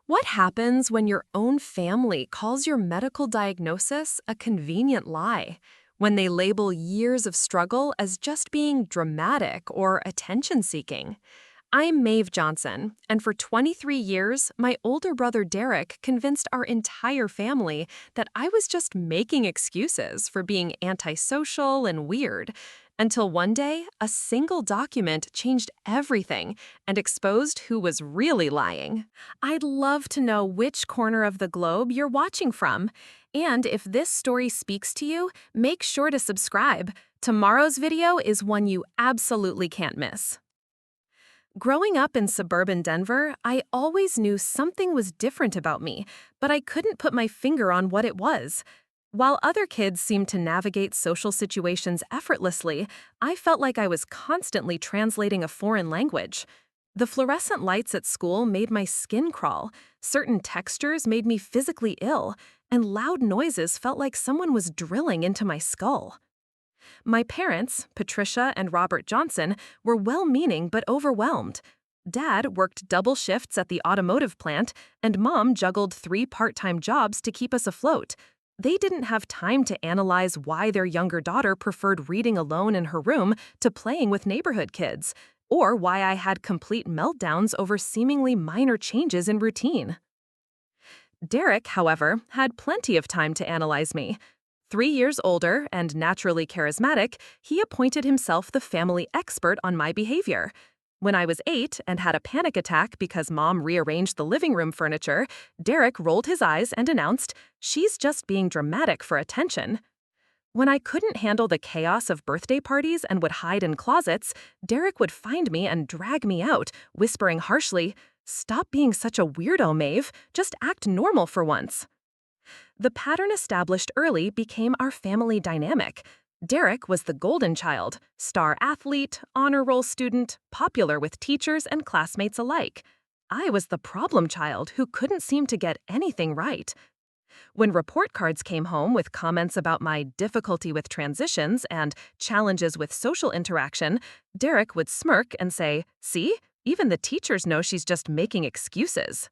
What happens when your own family calls your medical diagnosis a convenient lie? When they label years of struggle as just being dramatic or attention seeking? I'm Maeve Johnson, and for 23 years, my older brother Derek convinced our entire family that I was just making excuses for being antisocial and weird. Until one day, a single document changed everything and exposed who was really lying. I'd love to know which corner of the globe you're watching from. And if this story speaks to you, make sure to subscribe. Tomorrow's video is one you absolutely can't miss. Growing up in suburban Denver, I always knew something was different about me, but I couldn't put my finger on what it was. While other kids seemed to navigate social situations effortlessly, I felt like I was constantly translating a foreign language. The fluorescent lights at school made my skin crawl, certain textures made me physically ill, and loud noises felt like someone was drilling into my skull. My parents, Patricia and Robert Johnson, were well-meaning but overwhelmed. Dad worked double shifts at the automotive plant, and Mom juggled 3 part-time jobs to keep us afloat. They didn't have time to analyze why their younger daughter preferred reading alone in her room to playing with neighborhood kids, or why I had complete meltdowns over seemingly minor changes in routine. Derek, however, had plenty of time to analyze me. 3 years older and naturally charismatic, he appointed himself the family expert on my behavior. When I was 8 and had a panic attack because Mom rearranged the living room furniture, Derek rolled his eyes and announced, "She's just being dramatic for attention." When I couldn't handle the chaos of birthday parties and would hide in closets, Derek would find me and drag me out, whispering harshly, "Stop being such a weirdo, Maeve. Just act normal for once." The pattern established early became our family dynamic. Derek was the golden child, star athlete, honor roll student, popular with teachers and classmates alike. I was the problem child who couldn't seem to get anything right. When report cards came home with comments about my difficulty with transitions and challenges with social interaction, Derek would smirk and say, "See, even the teachers know she's just making excuses."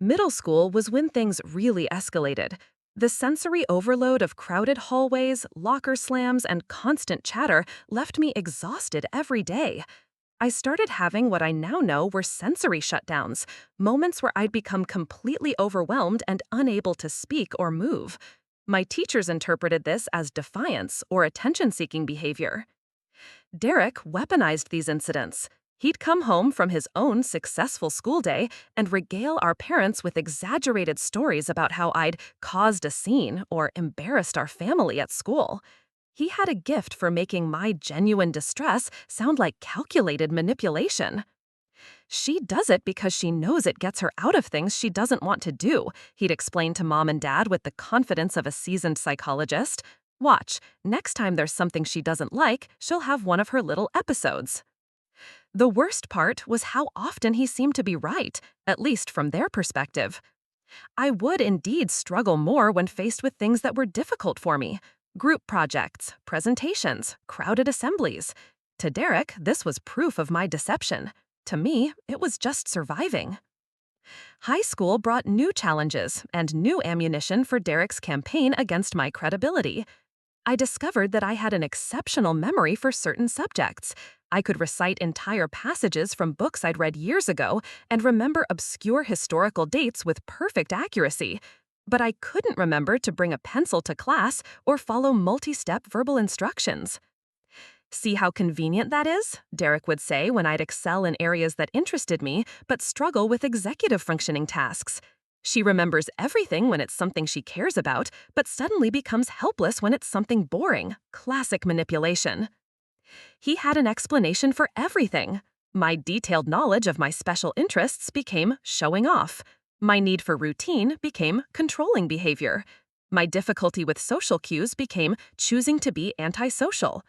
Middle school was when things really escalated. The sensory overload of crowded hallways, locker slams, and constant chatter left me exhausted every day. I started having what I now know were sensory shutdowns, moments where I'd become completely overwhelmed and unable to speak or move. My teachers interpreted this as defiance or attention-seeking behavior. Derek weaponized these incidents. He'd come home from his own successful school day and regale our parents with exaggerated stories about how I'd caused a scene or embarrassed our family at school. He had a gift for making my genuine distress sound like calculated manipulation. "She does it because she knows it gets her out of things she doesn't want to do," he'd explain to Mom and Dad with the confidence of a seasoned psychologist. "Watch, next time there's something she doesn't like, she'll have one of her little episodes." The worst part was how often he seemed to be right, at least from their perspective. I would indeed struggle more when faced with things that were difficult for me. Group projects, presentations, crowded assemblies. To Derek, this was proof of my deception. To me, it was just surviving. High school brought new challenges and new ammunition for Derek's campaign against my credibility. I discovered that I had an exceptional memory for certain subjects. I could recite entire passages from books I'd read years ago and remember obscure historical dates with perfect accuracy. But I couldn't remember to bring a pencil to class or follow multi-step verbal instructions. "See how convenient that is?" Derek would say when I'd excel in areas that interested me but struggle with executive functioning tasks. "She remembers everything when it's something she cares about, but suddenly becomes helpless when it's something boring." Classic manipulation. He had an explanation for everything. My detailed knowledge of my special interests became showing off. My need for routine became controlling behavior. My difficulty with social cues became choosing to be antisocial.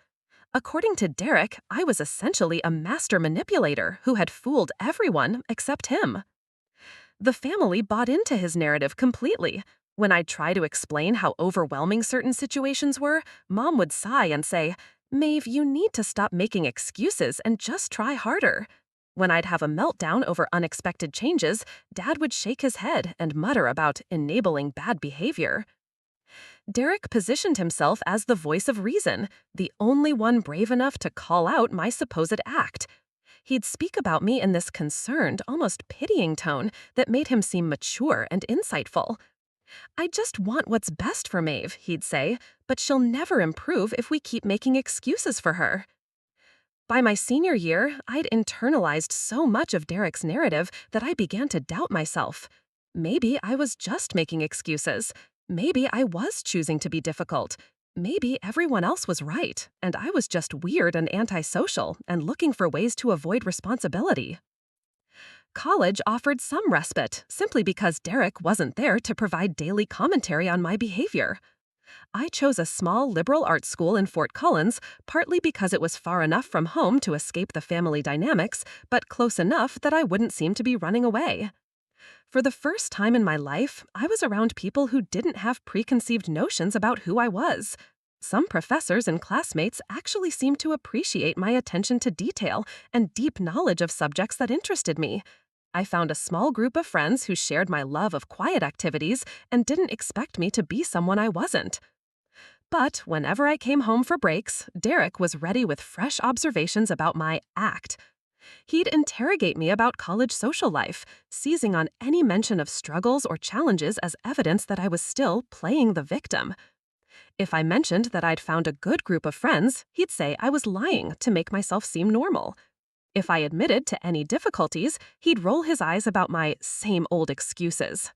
According to Derek, I was essentially a master manipulator who had fooled everyone except him. The family bought into his narrative completely. When I'd try to explain how overwhelming certain situations were, Mom would sigh and say, "Maeve, you need to stop making excuses and just try harder." When I'd have a meltdown over unexpected changes, Dad would shake his head and mutter about enabling bad behavior. Derek positioned himself as the voice of reason, the only one brave enough to call out my supposed act. He'd speak about me in this concerned, almost pitying tone that made him seem mature and insightful. "I just want what's best for Maeve," he'd say, "but she'll never improve if we keep making excuses for her." By my senior year, I'd internalized so much of Derek's narrative that I began to doubt myself. Maybe I was just making excuses. Maybe I was choosing to be difficult. Maybe everyone else was right, and I was just weird and antisocial and looking for ways to avoid responsibility. College offered some respite, simply because Derek wasn't there to provide daily commentary on my behavior. I chose a small liberal arts school in Fort Collins, partly because it was far enough from home to escape the family dynamics, but close enough that I wouldn't seem to be running away. For the first time in my life, I was around people who didn't have preconceived notions about who I was. Some professors and classmates actually seemed to appreciate my attention to detail and deep knowledge of subjects that interested me. I found a small group of friends who shared my love of quiet activities and didn't expect me to be someone I wasn't. But whenever I came home for breaks, Derek was ready with fresh observations about my act. He'd interrogate me about college social life, seizing on any mention of struggles or challenges as evidence that I was still playing the victim. If I mentioned that I'd found a good group of friends, he'd say I was lying to make myself seem normal. If I admitted to any difficulties, he'd roll his eyes about my same old excuses.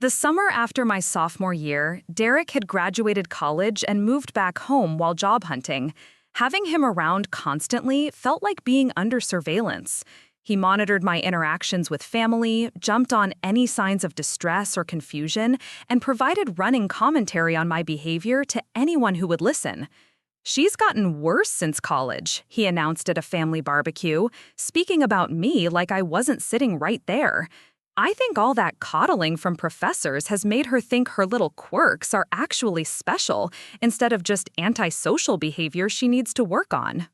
The summer after my sophomore year, Derek had graduated college and moved back home while job hunting. Having him around constantly felt like being under surveillance. He monitored my interactions with family, jumped on any signs of distress or confusion, and provided running commentary on my behavior to anyone who would listen. "She's gotten worse since college," he announced at a family barbecue, speaking about me like I wasn't sitting right there. "I think all that coddling from professors has made her think her little quirks are actually special instead of just antisocial behavior she needs to work on."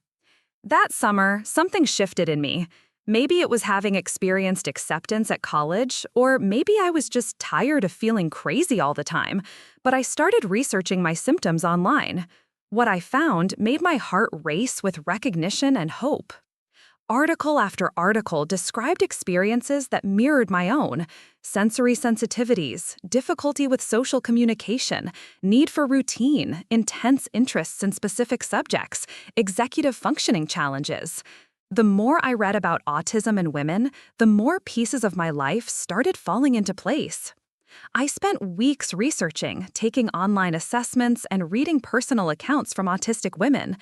That summer, something shifted in me. Maybe it was having experienced acceptance at college, or maybe I was just tired of feeling crazy all the time, but I started researching my symptoms online. What I found made my heart race with recognition and hope. Article after article described experiences that mirrored my own: sensory sensitivities, difficulty with social communication, need for routine, intense interests in specific subjects, executive functioning challenges. The more I read about autism in women, the more pieces of my life started falling into place. I spent weeks researching, taking online assessments, and reading personal accounts from autistic women.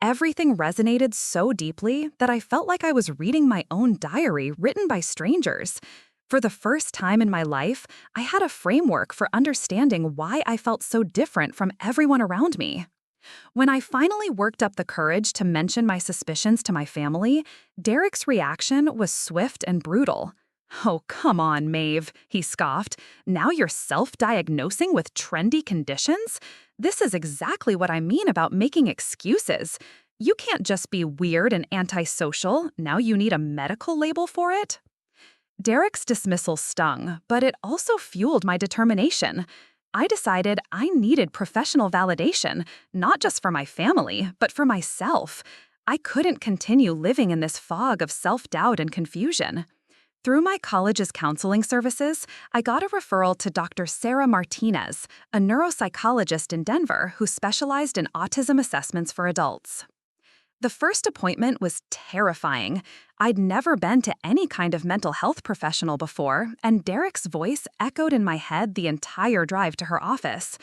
Everything resonated so deeply that I felt like I was reading my own diary written by strangers. For the first time in my life, I had a framework for understanding why I felt so different from everyone around me. When I finally worked up the courage to mention my suspicions to my family, Derek's reaction was swift and brutal. "Oh, come on, Maeve," he scoffed. "Now you're self-diagnosing with trendy conditions? This is exactly what I mean about making excuses. You can't just be weird and antisocial. Now you need a medical label for it?" Derek's dismissal stung, but it also fueled my determination. I decided I needed professional validation, not just for my family, but for myself. I couldn't continue living in this fog of self-doubt and confusion. Through my college's counseling services, I got a referral to Dr. Sarah Martinez, a neuropsychologist in Denver who specialized in autism assessments for adults. The first appointment was terrifying. I'd never been to any kind of mental health professional before, and Derek's voice echoed in my head the entire drive to her office.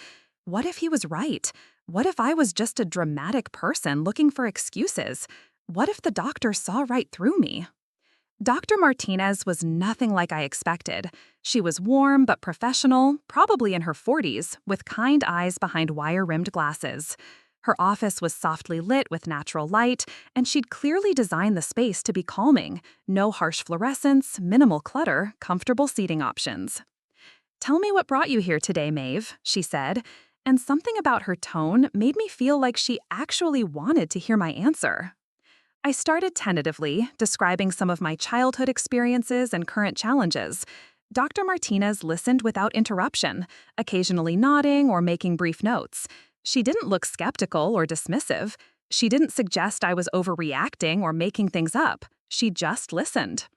What if he was right? What if I was just a dramatic person looking for excuses? What if the doctor saw right through me? Dr. Martinez was nothing like I expected. She was warm but professional, probably in her 40s, with kind eyes behind wire-rimmed glasses. Her office was softly lit with natural light, and she'd clearly designed the space to be calming. No harsh fluorescence, minimal clutter, comfortable seating options. "Tell me what brought you here today, Maeve," she said, and something about her tone made me feel like she actually wanted to hear my answer. I started tentatively, describing some of my childhood experiences and current challenges. Dr. Martinez listened without interruption, occasionally nodding or making brief notes. She didn't look skeptical or dismissive. She didn't suggest I was overreacting or making things up. She just listened.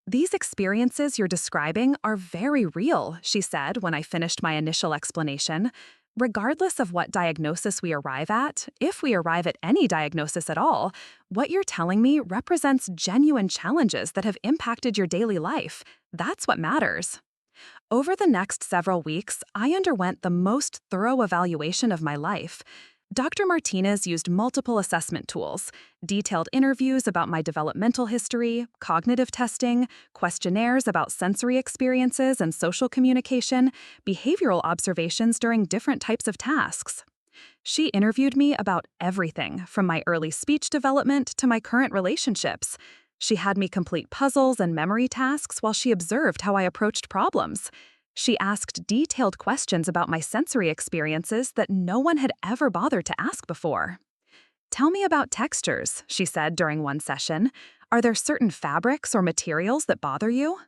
"These experiences you're describing are very real," she said when I finished my initial explanation. "Regardless of what diagnosis we arrive at, if we arrive at any diagnosis at all, what you're telling me represents genuine challenges that have impacted your daily life. That's what matters." Over the next several weeks, I underwent the most thorough evaluation of my life. Dr. Martinez used multiple assessment tools, detailed interviews about my developmental history, cognitive testing, questionnaires about sensory experiences and social communication, behavioral observations during different types of tasks. She interviewed me about everything, from my early speech development to my current relationships. She had me complete puzzles and memory tasks while she observed how I approached problems. She asked detailed questions about my sensory experiences that no one had ever bothered to ask before. "Tell me about textures," she said during one session. "Are there certain fabrics or materials that bother you?"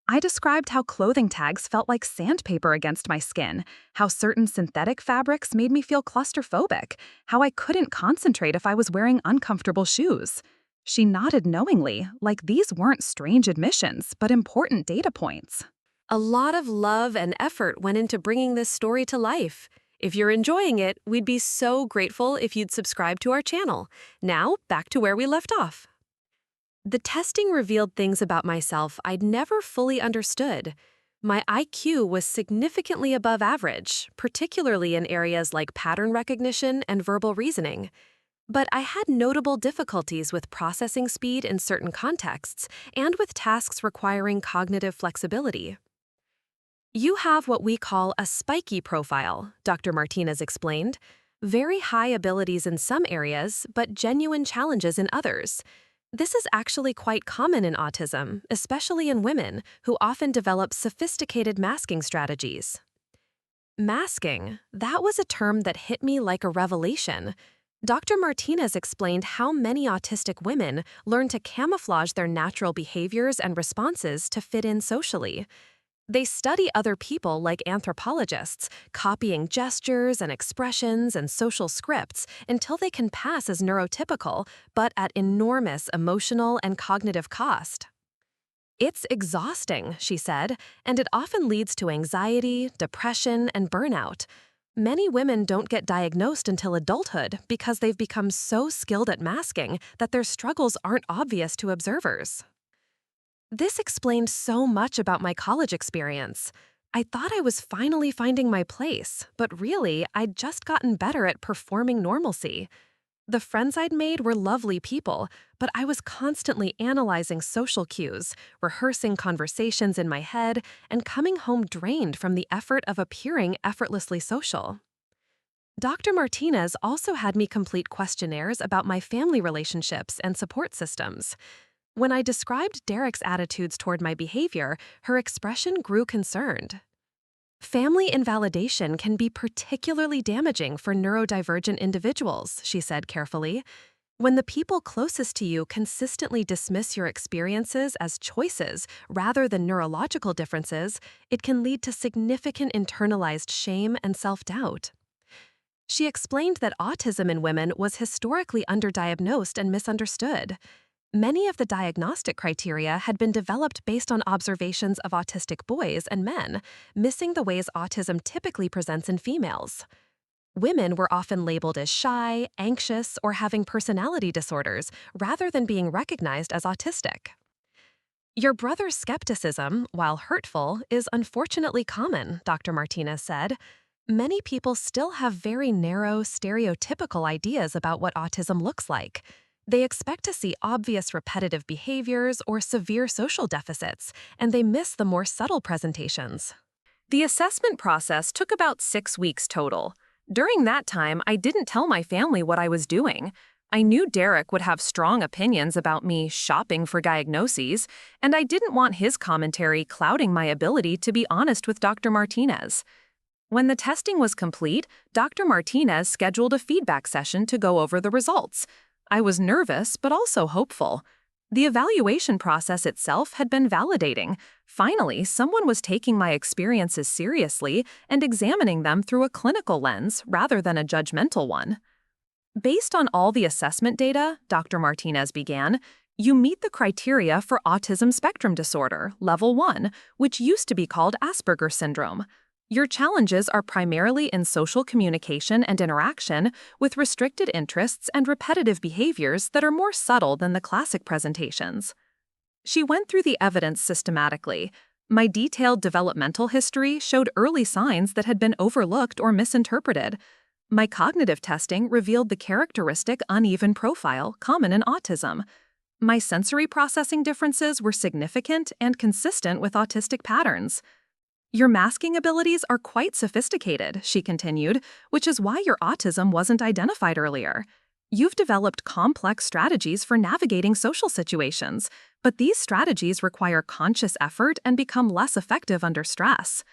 I described how clothing tags felt like sandpaper against my skin, how certain synthetic fabrics made me feel claustrophobic, how I couldn't concentrate if I was wearing uncomfortable shoes. She nodded knowingly, like these weren't strange admissions, but important data points. A lot of love and effort went into bringing this story to life. If you're enjoying it, we'd be so grateful if you'd subscribe to our channel. Now, back to where we left off. The testing revealed things about myself I'd never fully understood. My IQ was significantly above average, particularly in areas like pattern recognition and verbal reasoning. But I had notable difficulties with processing speed in certain contexts and with tasks requiring cognitive flexibility. "You have what we call a spiky profile," Dr. Martinez explained. "Very high abilities in some areas, but genuine challenges in others. This is actually quite common in autism, especially in women, who often develop sophisticated masking strategies." Masking, that was a term that hit me like a revelation. Dr. Martinez explained how many autistic women learn to camouflage their natural behaviors and responses to fit in socially. They study other people like anthropologists, copying gestures and expressions and social scripts until they can pass as neurotypical, but at enormous emotional and cognitive cost. "It's exhausting," she said, "and it often leads to anxiety, depression, and burnout. Many women don't get diagnosed until adulthood because they've become so skilled at masking that their struggles aren't obvious to observers." This explained so much about my college experience. I thought I was finally finding my place, but really, I'd just gotten better at performing normalcy. The friends I'd made were lovely people, but I was constantly analyzing social cues, rehearsing conversations in my head, and coming home drained from the effort of appearing effortlessly social. Dr. Martinez also had me complete questionnaires about my family relationships and support systems. When I described Derek's attitudes toward my behavior, her expression grew concerned. "Family invalidation can be particularly damaging for neurodivergent individuals," she said carefully. "When the people closest to you consistently dismiss your experiences as choices rather than neurological differences, it can lead to significant internalized shame and self-doubt." She explained that autism in women was historically underdiagnosed and misunderstood. Many of the diagnostic criteria had been developed based on observations of autistic boys and men, missing the ways autism typically presents in females. Women were often labeled as shy, anxious, or having personality disorders, rather than being recognized as autistic. "Your brother's skepticism, while hurtful, is unfortunately common," Dr. Martinez said. "Many people still have very narrow, stereotypical ideas about what autism looks like. They expect to see obvious repetitive behaviors or severe social deficits, and they miss the more subtle presentations." The assessment process took about 6 weeks total. During that time, I didn't tell my family what I was doing. I knew Derek would have strong opinions about me shopping for diagnoses, and I didn't want his commentary clouding my ability to be honest with Dr. Martinez. When the testing was complete, Dr. Martinez scheduled a feedback session to go over the results. I was nervous, but also hopeful. The evaluation process itself had been validating. Finally, someone was taking my experiences seriously and examining them through a clinical lens rather than a judgmental one. Based on all the assessment data, Dr. Martinez began, you meet the criteria for autism spectrum disorder, level 1, which used to be called Asperger syndrome. Your challenges are primarily in social communication and interaction, with restricted interests and repetitive behaviors that are more subtle than the classic presentations. She went through the evidence systematically. My detailed developmental history showed early signs that had been overlooked or misinterpreted. My cognitive testing revealed the characteristic uneven profile common in autism. My sensory processing differences were significant and consistent with autistic patterns. Your masking abilities are quite sophisticated, she continued, which is why your autism wasn't identified earlier. You've developed complex strategies for navigating social situations, but these strategies require conscious effort and become less effective under stress.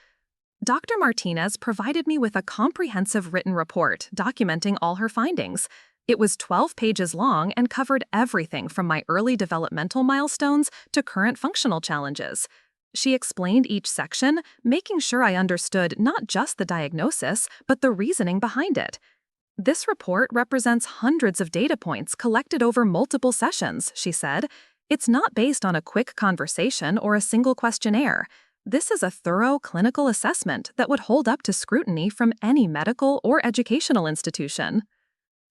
Dr. Martinez provided me with a comprehensive written report documenting all her findings. It was 12 pages long and covered everything from my early developmental milestones to current functional challenges. She explained each section, making sure I understood not just the diagnosis, but the reasoning behind it. This report represents hundreds of data points collected over multiple sessions, she said. It's not based on a quick conversation or a single questionnaire. This is a thorough clinical assessment that would hold up to scrutiny from any medical or educational institution.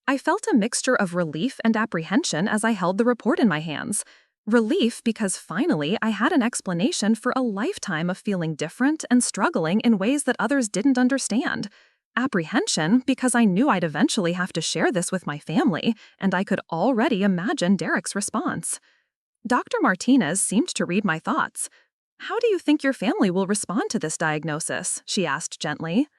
I felt a mixture of relief and apprehension as I held the report in my hands. Relief because finally I had an explanation for a lifetime of feeling different and struggling in ways that others didn't understand. Apprehension because I knew I'd eventually have to share this with my family, and I could already imagine Derek's response. Dr. Martinez seemed to read my thoughts. "How do you think your family will respond to this diagnosis?" she asked gently.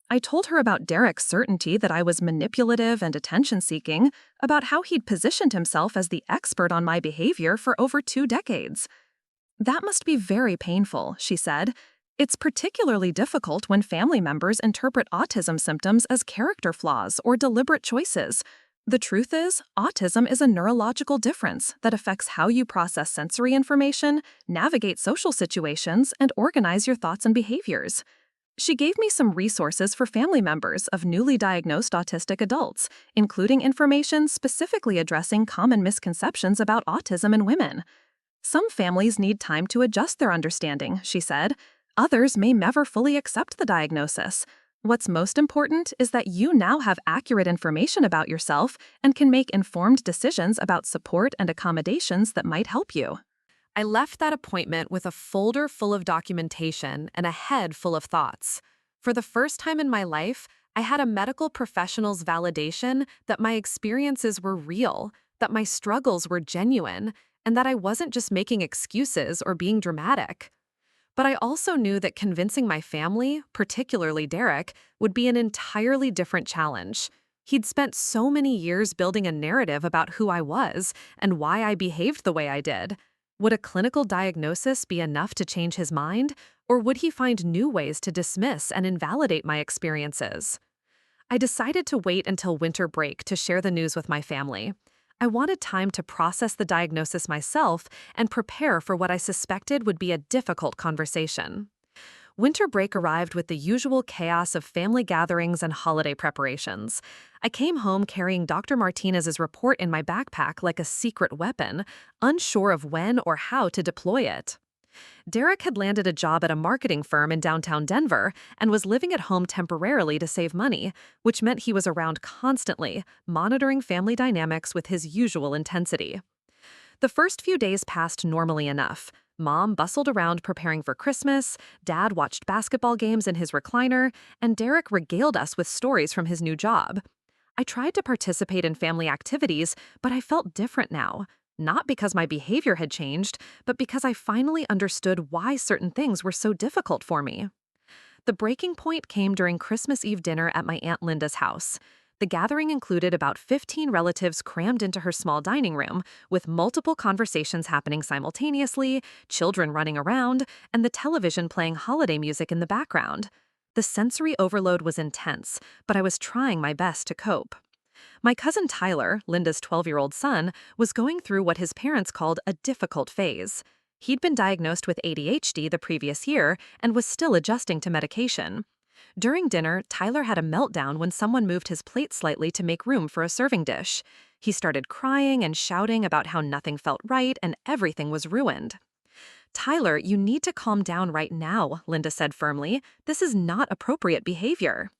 I told her about Derek's certainty that I was manipulative and attention-seeking, about how he'd positioned himself as the expert on my behavior for over 2 decades. "That must be very painful," she said. "It's particularly difficult when family members interpret autism symptoms as character flaws or deliberate choices. The truth is, autism is a neurological difference that affects how you process sensory information, navigate social situations, and organize your thoughts and behaviors." She gave me some resources for family members of newly diagnosed autistic adults, including information specifically addressing common misconceptions about autism in women. "Some families need time to adjust their understanding," she said. "Others may never fully accept the diagnosis. What's most important is that you now have accurate information about yourself and can make informed decisions about support and accommodations that might help you." I left that appointment with a folder full of documentation and a head full of thoughts. For the first time in my life, I had a medical professional's validation that my experiences were real, that my struggles were genuine, and that I wasn't just making excuses or being dramatic. But I also knew that convincing my family, particularly Derek, would be an entirely different challenge. He'd spent so many years building a narrative about who I was and why I behaved the way I did. Would a clinical diagnosis be enough to change his mind, or would he find new ways to dismiss and invalidate my experiences? I decided to wait until winter break to share the news with my family. I wanted time to process the diagnosis myself and prepare for what I suspected would be a difficult conversation. Winter break arrived with the usual chaos of family gatherings and holiday preparations. I came home carrying Dr. Martinez's report in my backpack like a secret weapon, unsure of when or how to deploy it. Derek had landed a job at a marketing firm in downtown Denver and was living at home temporarily to save money, which meant he was around constantly, monitoring family dynamics with his usual intensity. The first few days passed normally enough. Mom bustled around preparing for Christmas, Dad watched basketball games in his recliner, and Derek regaled us with stories from his new job. I tried to participate in family activities, but I felt different now. Not because my behavior had changed, but because I finally understood why certain things were so difficult for me. The breaking point came during Christmas Eve dinner at my Aunt Linda's house. The gathering included about 15 relatives crammed into her small dining room, with multiple conversations happening simultaneously, children running around, and the television playing holiday music in the background. The sensory overload was intense, but I was trying my best to cope. My cousin Tyler, Linda's 12-year-old son, was going through what his parents called a difficult phase. He'd been diagnosed with ADHD the previous year and was still adjusting to medication. During dinner, Tyler had a meltdown when someone moved his plate slightly to make room for a serving dish. He started crying and shouting about how nothing felt right and everything was ruined. Tyler, you need to calm down right now, Linda said firmly. This is not appropriate behavior.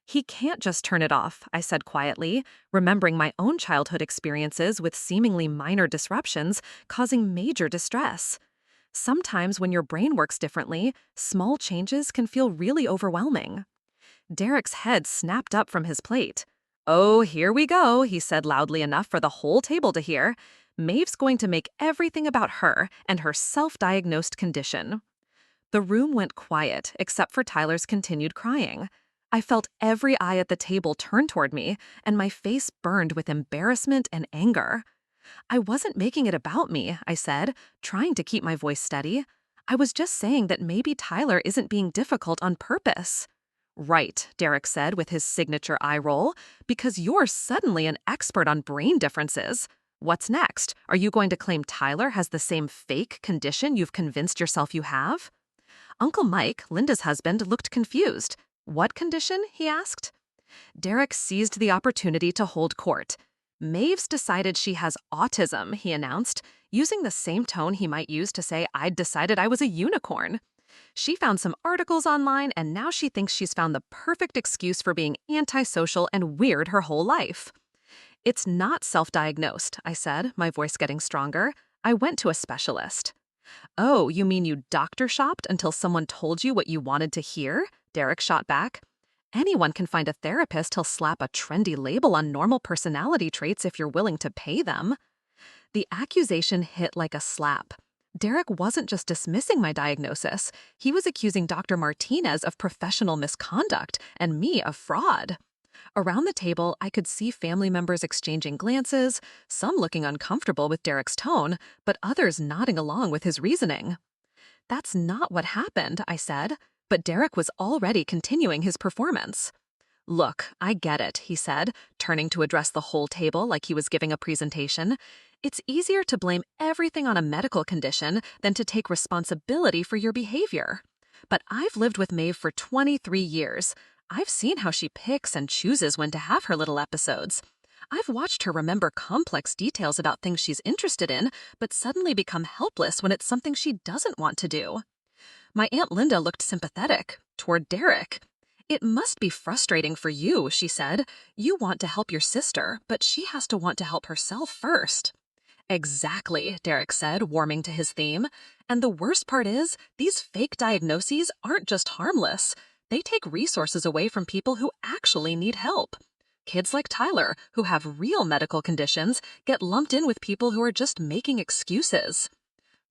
He can't just turn it off, I said quietly, remembering my own childhood experiences with seemingly minor disruptions causing major distress. Sometimes when your brain works differently, small changes can feel really overwhelming. Derek's head snapped up from his plate. "Oh, here we go," he said loudly enough for the whole table to hear. "Maeve's going to make everything about her and her self-diagnosed condition." The room went quiet, except for Tyler's continued crying. I felt every eye at the table turn toward me, and my face burned with embarrassment and anger. "I wasn't making it about me," I said, trying to keep my voice steady. "I was just saying that maybe Tyler isn't being difficult on purpose." "Right," Derek said with his signature eye roll, "because you're suddenly an expert on brain differences. What's next? Are you going to claim Tyler has the same fake condition you've convinced yourself you have?" Uncle Mike, Linda's husband, looked confused. "What condition?" he asked. Derek seized the opportunity to hold court. "Maeve's decided she has autism," he announced, using the same tone he might use to say I'd decided I was a unicorn. "She found some articles online, and now she thinks she's found the perfect excuse for being antisocial and weird her whole life." "It's not self-diagnosed," I said, my voice getting stronger. "I went to a specialist." "Oh, you mean you doctor shopped until someone told you what you wanted to hear?" Derek shot back. "Anyone can find a therapist who'll slap a trendy label on normal personality traits if you're willing to pay them." The accusation hit like a slap. Derek wasn't just dismissing my diagnosis, he was accusing Dr. Martinez of professional misconduct and me of fraud. Around the table, I could see family members exchanging glances, some looking uncomfortable with Derek's tone, but others nodding along with his reasoning. "That's not what happened," I said, but Derek was already continuing his performance. "Look, I get it," he said, turning to address the whole table like he was giving a presentation. "It's easier to blame everything on a medical condition than to take responsibility for your behavior. But I've lived with Maeve for 23 years. I've seen how she picks and chooses when to have her little episodes. I've watched her remember complex details about things she's interested in, but suddenly become helpless when it's something she doesn't want to do." My Aunt Linda looked sympathetic toward Derek. "It must be frustrating for you," she said. "You want to help your sister, but she has to want to help herself first." "Exactly," Derek said, warming to his theme. "And the worst part is, these fake diagnoses aren't just harmless. They take resources away from people who actually need help. Kids like Tyler, who have real medical conditions, get lumped in with people who are just making excuses."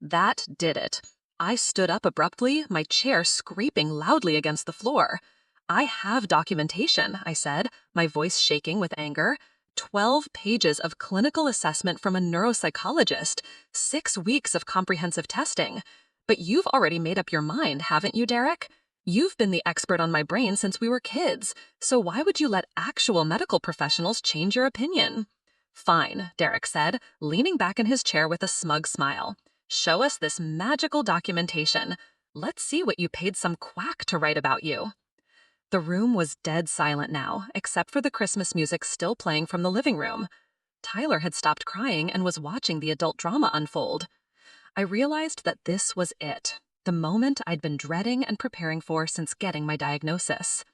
That did it. I stood up abruptly, my chair scraping loudly against the floor. "I have documentation," I said, my voice shaking with anger. 12 pages of clinical assessment from a neuropsychologist, 6 weeks of comprehensive testing. But you've already made up your mind, haven't you, Derek? You've been the expert on my brain since we were kids, so why would you let actual medical professionals change your opinion?" "Fine," Derek said, leaning back in his chair with a smug smile. "Show us this magical documentation. Let's see what you paid some quack to write about you." The room was dead silent now, except for the Christmas music still playing from the living room. Tyler had stopped crying and was watching the adult drama unfold. I realized that this was it, the moment I'd been dreading and preparing for since getting my diagnosis.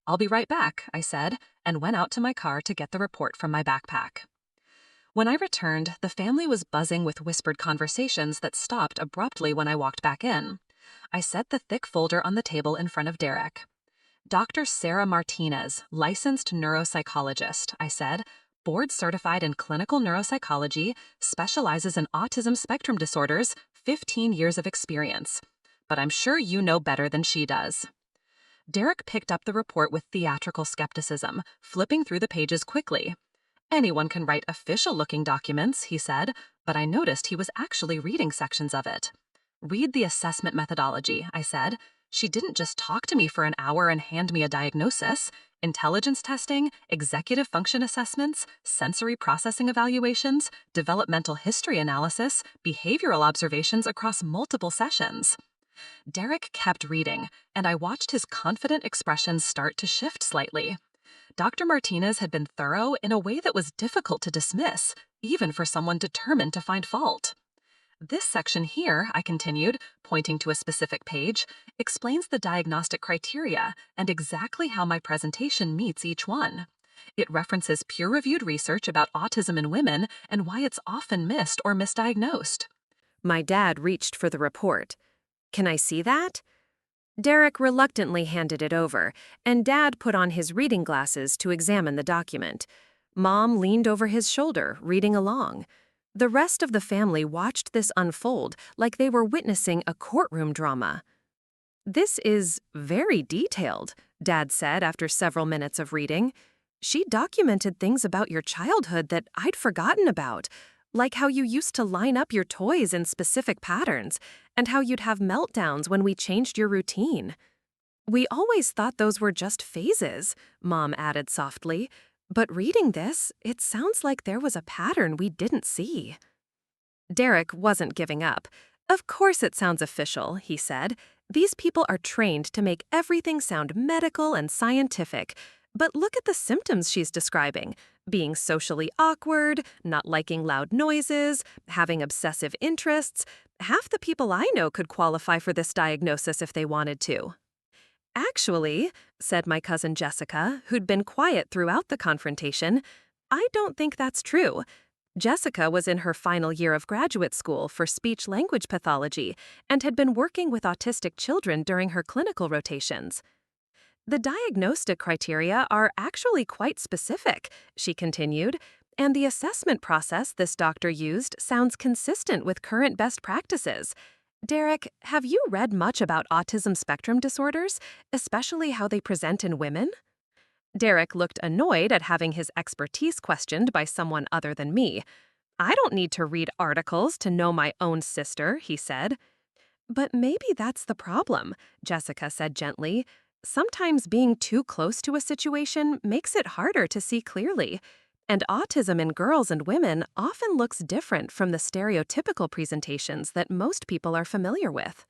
"I'll be right back," I said, and went out to my car to get the report from my backpack. When I returned, the family was buzzing with whispered conversations that stopped abruptly when I walked back in. I set the thick folder on the table in front of Derek. "Dr. Sarah Martinez, licensed neuropsychologist," I said, "board certified in clinical neuropsychology, specializes in autism spectrum disorders, 15 years of experience. But I'm sure you know better than she does." Derek picked up the report with theatrical skepticism, flipping through the pages quickly. "Anyone can write official-looking documents," he said, but I noticed he was actually reading sections of it. "Read the assessment methodology," I said. She didn't just talk to me for an hour and hand me a diagnosis. Intelligence testing, executive function assessments, sensory processing evaluations, developmental history analysis, behavioral observations across multiple sessions. Derek kept reading, and I watched his confident expressions start to shift slightly. Dr. Martinez had been thorough in a way that was difficult to dismiss, even for someone determined to find fault. This section here, I continued, pointing to a specific page, explains the diagnostic criteria and exactly how my presentation meets each one. It references peer-reviewed research about autism in women and why it's often missed or misdiagnosed. My dad reached for the report. Can I see that? Derek reluctantly handed it over, and Dad put on his reading glasses to examine the document. Mom leaned over his shoulder, reading along. The rest of the family watched this unfold like they were witnessing a courtroom drama. "This is very detailed," Dad said after several minutes of reading. "She documented things about your childhood that I'd forgotten about, like how you used to line up your toys in specific patterns, and how you'd have meltdowns when we changed your routine. We always thought those were just phases," Mom added softly. "But reading this, it sounds like there was a pattern we didn't see." Derek wasn't giving up. "Of course it sounds official," he said. "These people are trained to make everything sound medical and scientific. But look at the symptoms she's describing. Being socially awkward, not liking loud noises, having obsessive interests. Half the people I know could qualify for this diagnosis if they wanted to." "Actually," said my cousin Jessica, who'd been quiet throughout the confrontation, "I don't think that's true." Jessica was in her final year of graduate school for speech-language pathology and had been working with autistic children during her clinical rotations. "The diagnostic criteria are actually quite specific," she continued, "and the assessment process this doctor used sounds consistent with current best practices. Derek, have you read much about autism spectrum disorders, especially how they present in women?" Derek looked annoyed at having his expertise questioned by someone other than me. "I don't need to read articles to know my own sister," he said. "But maybe that's the problem," Jessica said gently. "Sometimes being too close to a situation makes it harder to see clearly. And autism in girls and women often looks different from the stereotypical presentations that most people are familiar with."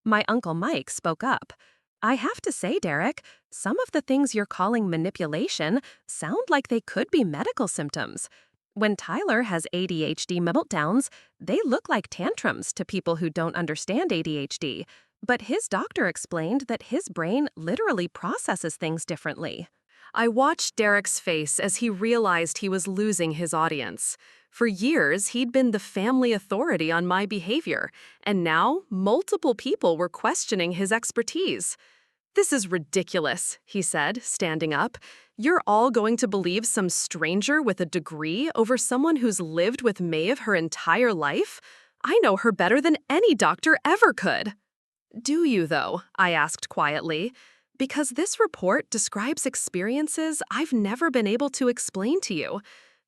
My Uncle Mike spoke up. "I have to say, Derek, some of the things you're calling manipulation sound like they could be medical symptoms. When Tyler has ADHD meltdowns, they look like tantrums to people who don't understand ADHD, but his doctor explained that his brain literally processes things differently." I watched Derek's face as he realized he was losing his audience. For years, he'd been the family authority on my behavior, and now multiple people were questioning his expertise. "This is ridiculous," he said, standing up. "You're all going to believe some stranger with a degree over someone who's lived with Maeve her entire life? I know her better than any doctor ever could." "Do you, though?" I asked quietly. "Because this report describes experiences I've never been able to explain to you.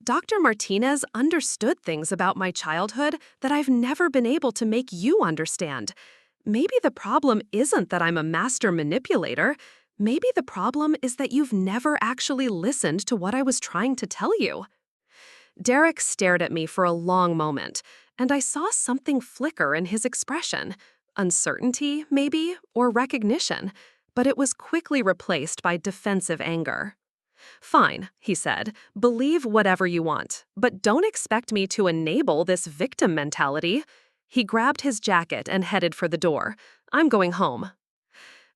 Dr. Martinez understood things about my childhood that I've never been able to make you understand. Maybe the problem isn't that I'm a master manipulator. Maybe the problem is that you've never actually listened to what I was trying to tell you." Derek stared at me for a long moment, and I saw something flicker in his expression. Uncertainty, maybe, or recognition, but it was quickly replaced by defensive anger. "Fine," he said, "believe whatever you want, but don't expect me to enable this victim mentality." He grabbed his jacket and headed for the door. "I'm going home."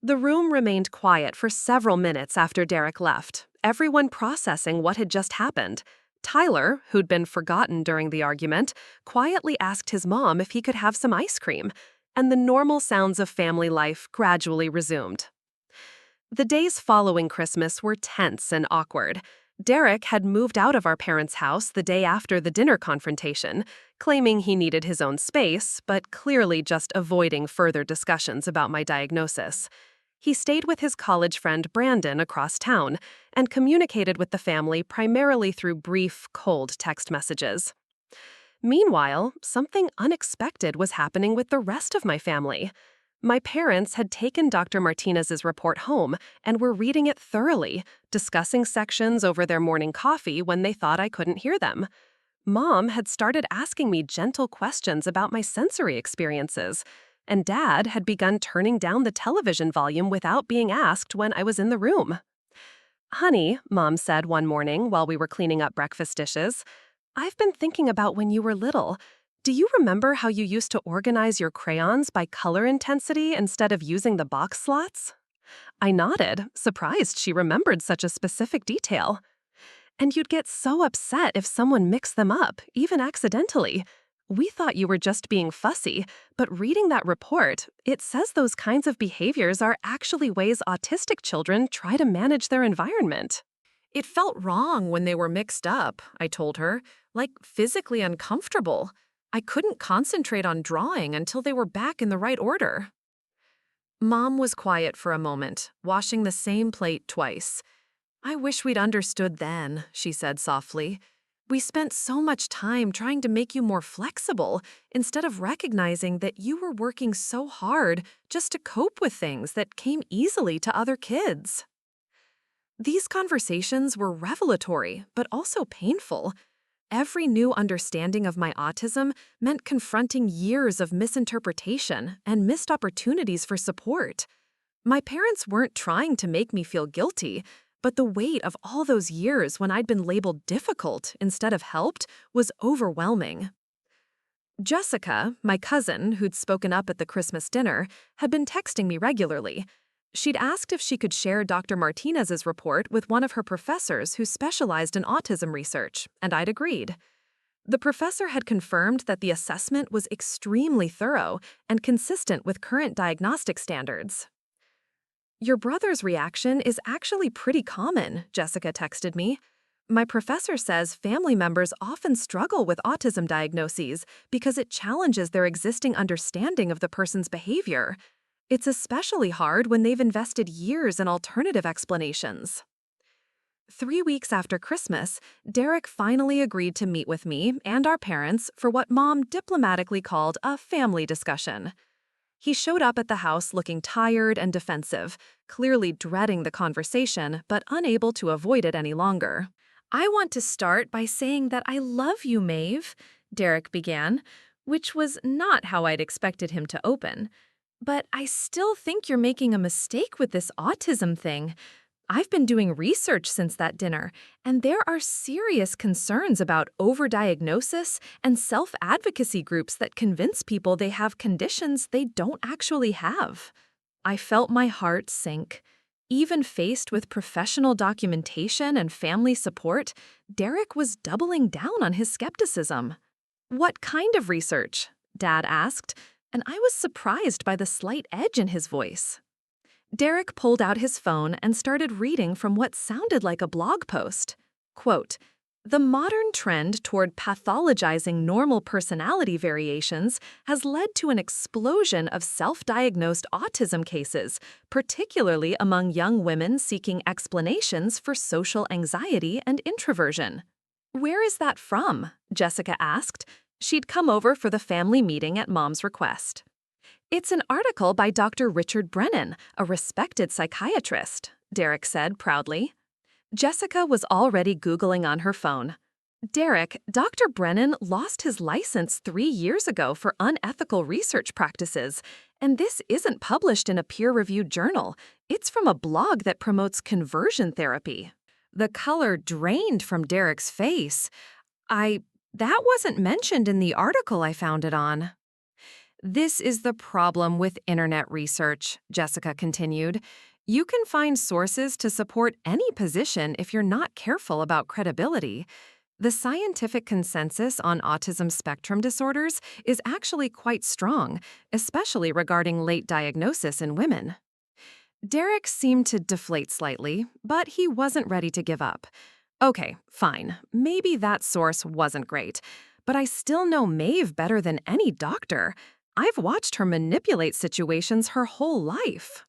The room remained quiet for several minutes after Derek left, everyone processing what had just happened. Tyler, who'd been forgotten during the argument, quietly asked his mom if he could have some ice cream, and the normal sounds of family life gradually resumed. The days following Christmas were tense and awkward. Derek had moved out of our parents' house the day after the dinner confrontation, claiming he needed his own space, but clearly just avoiding further discussions about my diagnosis. He stayed with his college friend Brandon across town and communicated with the family primarily through brief, cold text messages. Meanwhile, something unexpected was happening with the rest of my family. My parents had taken Dr. Martinez's report home and were reading it thoroughly, discussing sections over their morning coffee when they thought I couldn't hear them. Mom had started asking me gentle questions about my sensory experiences, and Dad had begun turning down the television volume without being asked when I was in the room. Honey, Mom said one morning while we were cleaning up breakfast dishes, I've been thinking about when you were little. Do you remember how you used to organize your crayons by color intensity instead of using the box slots? I nodded, surprised she remembered such a specific detail. And you'd get so upset if someone mixed them up, even accidentally. We thought you were just being fussy, but reading that report, it says those kinds of behaviors are actually ways autistic children try to manage their environment. It felt wrong when they were mixed up, I told her, like physically uncomfortable. I couldn't concentrate on drawing until they were back in the right order. Mom was quiet for a moment, washing the same plate twice. I wish we'd understood then, she said softly. We spent so much time trying to make you more flexible instead of recognizing that you were working so hard just to cope with things that came easily to other kids. These conversations were revelatory, but also painful. Every new understanding of my autism meant confronting years of misinterpretation and missed opportunities for support. My parents weren't trying to make me feel guilty, but the weight of all those years when I'd been labeled difficult instead of helped was overwhelming. Jessica, my cousin, who'd spoken up at the Christmas dinner, had been texting me regularly. She'd asked if she could share Dr. Martinez's report with one of her professors who specialized in autism research, and I'd agreed. The professor had confirmed that the assessment was extremely thorough and consistent with current diagnostic standards. Your brother's reaction is actually pretty common, Jessica texted me. My professor says family members often struggle with autism diagnoses because it challenges their existing understanding of the person's behavior. It's especially hard when they've invested years in alternative explanations. 3 weeks after Christmas, Derek finally agreed to meet with me and our parents for what Mom diplomatically called a family discussion. He showed up at the house looking tired and defensive, clearly dreading the conversation but unable to avoid it any longer. I want to start by saying that I love you, Maeve, Derek began, which was not how I'd expected him to open. But I still think you're making a mistake with this autism thing. I've been doing research since that dinner, and there are serious concerns about overdiagnosis and self-advocacy groups that convince people they have conditions they don't actually have. I felt my heart sink. Even faced with professional documentation and family support, Derek was doubling down on his skepticism. What kind of research? Dad asked, and I was surprised by the slight edge in his voice. Derek pulled out his phone and started reading from what sounded like a blog post. Quote, "The modern trend toward pathologizing normal personality variations has led to an explosion of self-diagnosed autism cases, particularly among young women seeking explanations for social anxiety and introversion." Where is that from? Jessica asked. She'd come over for the family meeting at Mom's request. It's an article by Dr. Richard Brennan, a respected psychiatrist, Derek said proudly. Jessica was already Googling on her phone. Derek, Dr. Brennan lost his license 3 years ago for unethical research practices, and this isn't published in a peer-reviewed journal. It's from a blog that promotes conversion therapy. The color drained from Derek's face. That wasn't mentioned in the article I found it on. This is the problem with internet research, Jessica continued. You can find sources to support any position if you're not careful about credibility. The scientific consensus on autism spectrum disorders is actually quite strong, especially regarding late diagnosis in women. Derek seemed to deflate slightly, but he wasn't ready to give up. Okay, fine, maybe that source wasn't great, but I still know Maeve better than any doctor. I've watched her manipulate situations her whole life.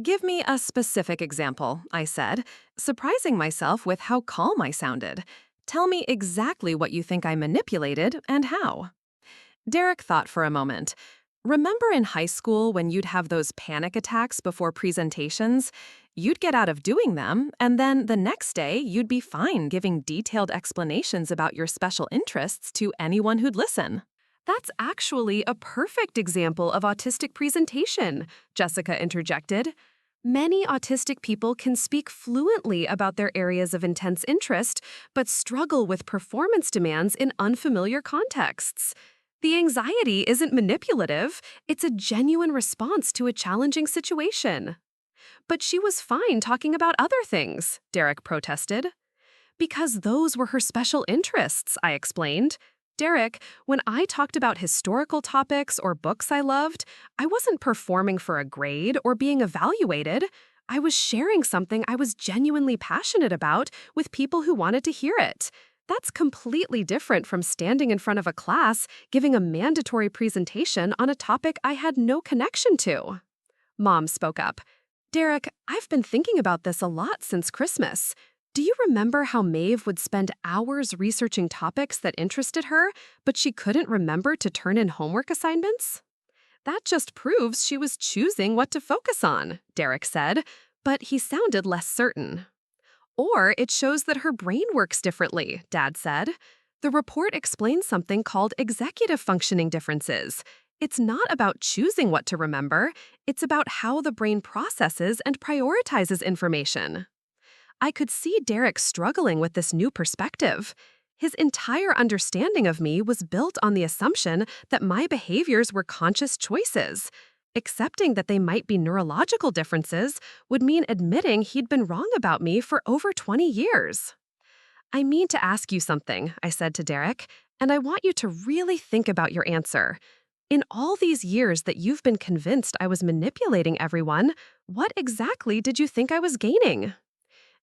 Give me a specific example, I said, surprising myself with how calm I sounded. Tell me exactly what you think I manipulated and how. Derek thought for a moment. Remember in high school when you'd have those panic attacks before presentations? You'd get out of doing them, and then the next day you'd be fine giving detailed explanations about your special interests to anyone who'd listen. That's actually a perfect example of autistic presentation, Jessica interjected. Many autistic people can speak fluently about their areas of intense interest, but struggle with performance demands in unfamiliar contexts. The anxiety isn't manipulative, it's a genuine response to a challenging situation. But she was fine talking about other things, Derek protested. Because those were her special interests, I explained. Derek, when I talked about historical topics or books I loved, I wasn't performing for a grade or being evaluated. I was sharing something I was genuinely passionate about with people who wanted to hear it. That's completely different from standing in front of a class giving a mandatory presentation on a topic I had no connection to. Mom spoke up. Derek, I've been thinking about this a lot since Christmas. Do you remember how Maeve would spend hours researching topics that interested her, but she couldn't remember to turn in homework assignments? That just proves she was choosing what to focus on, Derek said, but he sounded less certain. Or it shows that her brain works differently, Dad said. The report explains something called executive functioning differences. It's not about choosing what to remember, it's about how the brain processes and prioritizes information. I could see Derek struggling with this new perspective. His entire understanding of me was built on the assumption that my behaviors were conscious choices. Accepting that they might be neurological differences would mean admitting he'd been wrong about me for over 20 years. I mean to ask you something, I said to Derek, and I want you to really think about your answer. In all these years that you've been convinced I was manipulating everyone, what exactly did you think I was gaining?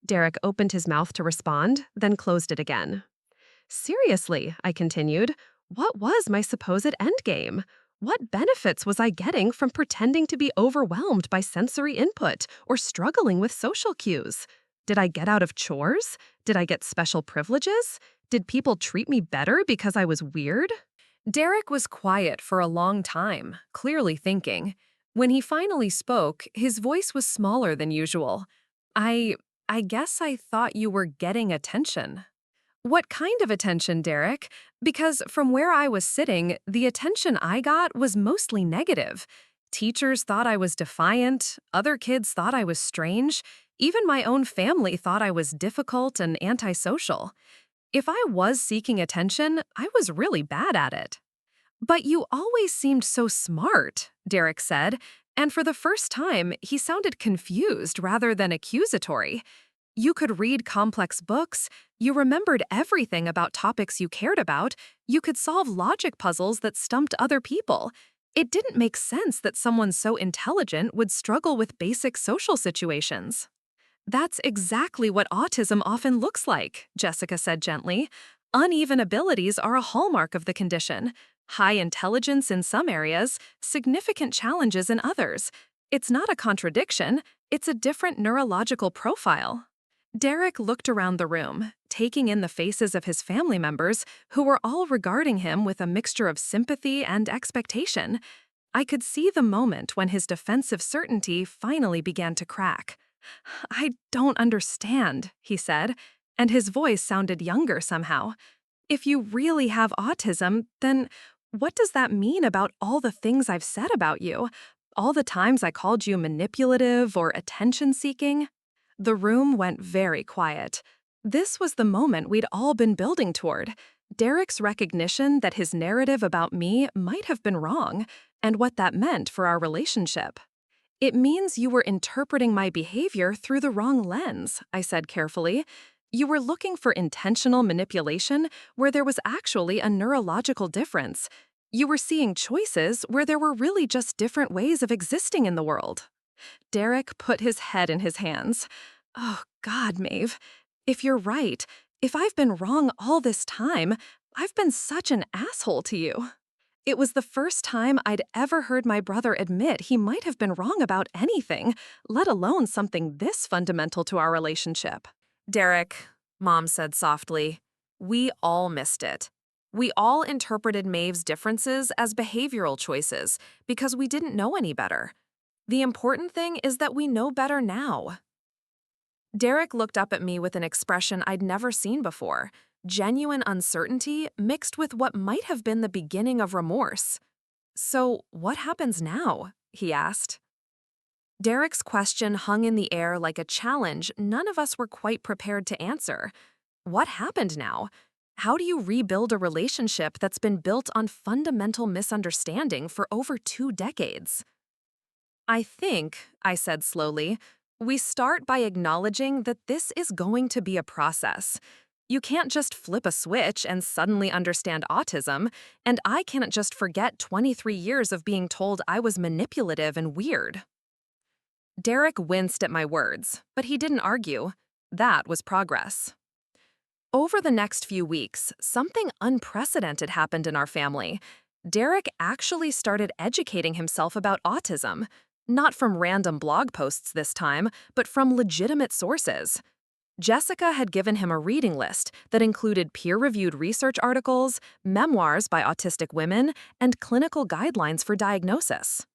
Derek opened his mouth to respond, then closed it again. Seriously, I continued, what was my supposed endgame? What benefits was I getting from pretending to be overwhelmed by sensory input or struggling with social cues? Did I get out of chores? Did I get special privileges? Did people treat me better because I was weird? Derek was quiet for a long time, clearly thinking. When he finally spoke, his voice was smaller than usual. I guess I thought you were getting attention. What kind of attention, Derek? Because from where I was sitting, the attention I got was mostly negative. Teachers thought I was defiant, other kids thought I was strange, even my own family thought I was difficult and antisocial. If I was seeking attention, I was really bad at it. But you always seemed so smart, Derek said, and for the first time, he sounded confused rather than accusatory. You could read complex books, you remembered everything about topics you cared about, you could solve logic puzzles that stumped other people. It didn't make sense that someone so intelligent would struggle with basic social situations. That's exactly what autism often looks like, Jessica said gently. Uneven abilities are a hallmark of the condition. High intelligence in some areas, significant challenges in others. It's not a contradiction, it's a different neurological profile. Derek looked around the room, taking in the faces of his family members who were all regarding him with a mixture of sympathy and expectation. I could see the moment when his defensive certainty finally began to crack. I don't understand, he said, and his voice sounded younger somehow. If you really have autism, then what does that mean about all the things I've said about you? All the times I called you manipulative or attention-seeking? The room went very quiet. This was the moment we'd all been building toward. Derek's recognition that his narrative about me might have been wrong, and what that meant for our relationship. It means you were interpreting my behavior through the wrong lens, I said carefully. You were looking for intentional manipulation where there was actually a neurological difference. You were seeing choices where there were really just different ways of existing in the world. Derek put his head in his hands. Oh, God, Maeve. If you're right, if I've been wrong all this time, I've been such an asshole to you. It was the first time I'd ever heard my brother admit he might have been wrong about anything, let alone something this fundamental to our relationship. Derek, Mom said softly, we all missed it. We all interpreted Maeve's differences as behavioral choices because we didn't know any better. The important thing is that we know better now. Derek looked up at me with an expression I'd never seen before, genuine uncertainty mixed with what might have been the beginning of remorse. "So, what happens now?" he asked. Derek's question hung in the air like a challenge none of us were quite prepared to answer. What happened now? How do you rebuild a relationship that's been built on fundamental misunderstanding for over 2 decades? "I think," I said slowly, "we start by acknowledging that this is going to be a process. You can't just flip a switch and suddenly understand autism, and I can't just forget 23 years of being told I was manipulative and weird." Derek winced at my words, but he didn't argue. That was progress. Over the next few weeks, something unprecedented happened in our family. Derek actually started educating himself about autism, not from random blog posts this time, but from legitimate sources. Jessica had given him a reading list that included peer-reviewed research articles, memoirs by autistic women, and clinical guidelines for diagnosis.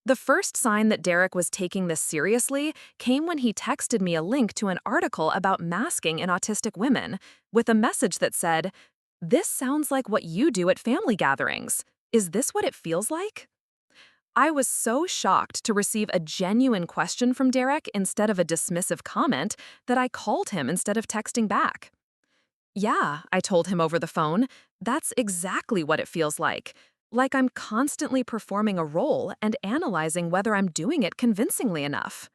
The first sign that Derek was taking this seriously came when he texted me a link to an article about masking in autistic women, with a message that said, "This sounds like what you do at family gatherings. Is this what it feels like?" I was so shocked to receive a genuine question from Derek instead of a dismissive comment that I called him instead of texting back. "Yeah," I told him over the phone, "that's exactly what it feels like. Like I'm constantly performing a role and analyzing whether I'm doing it convincingly enough."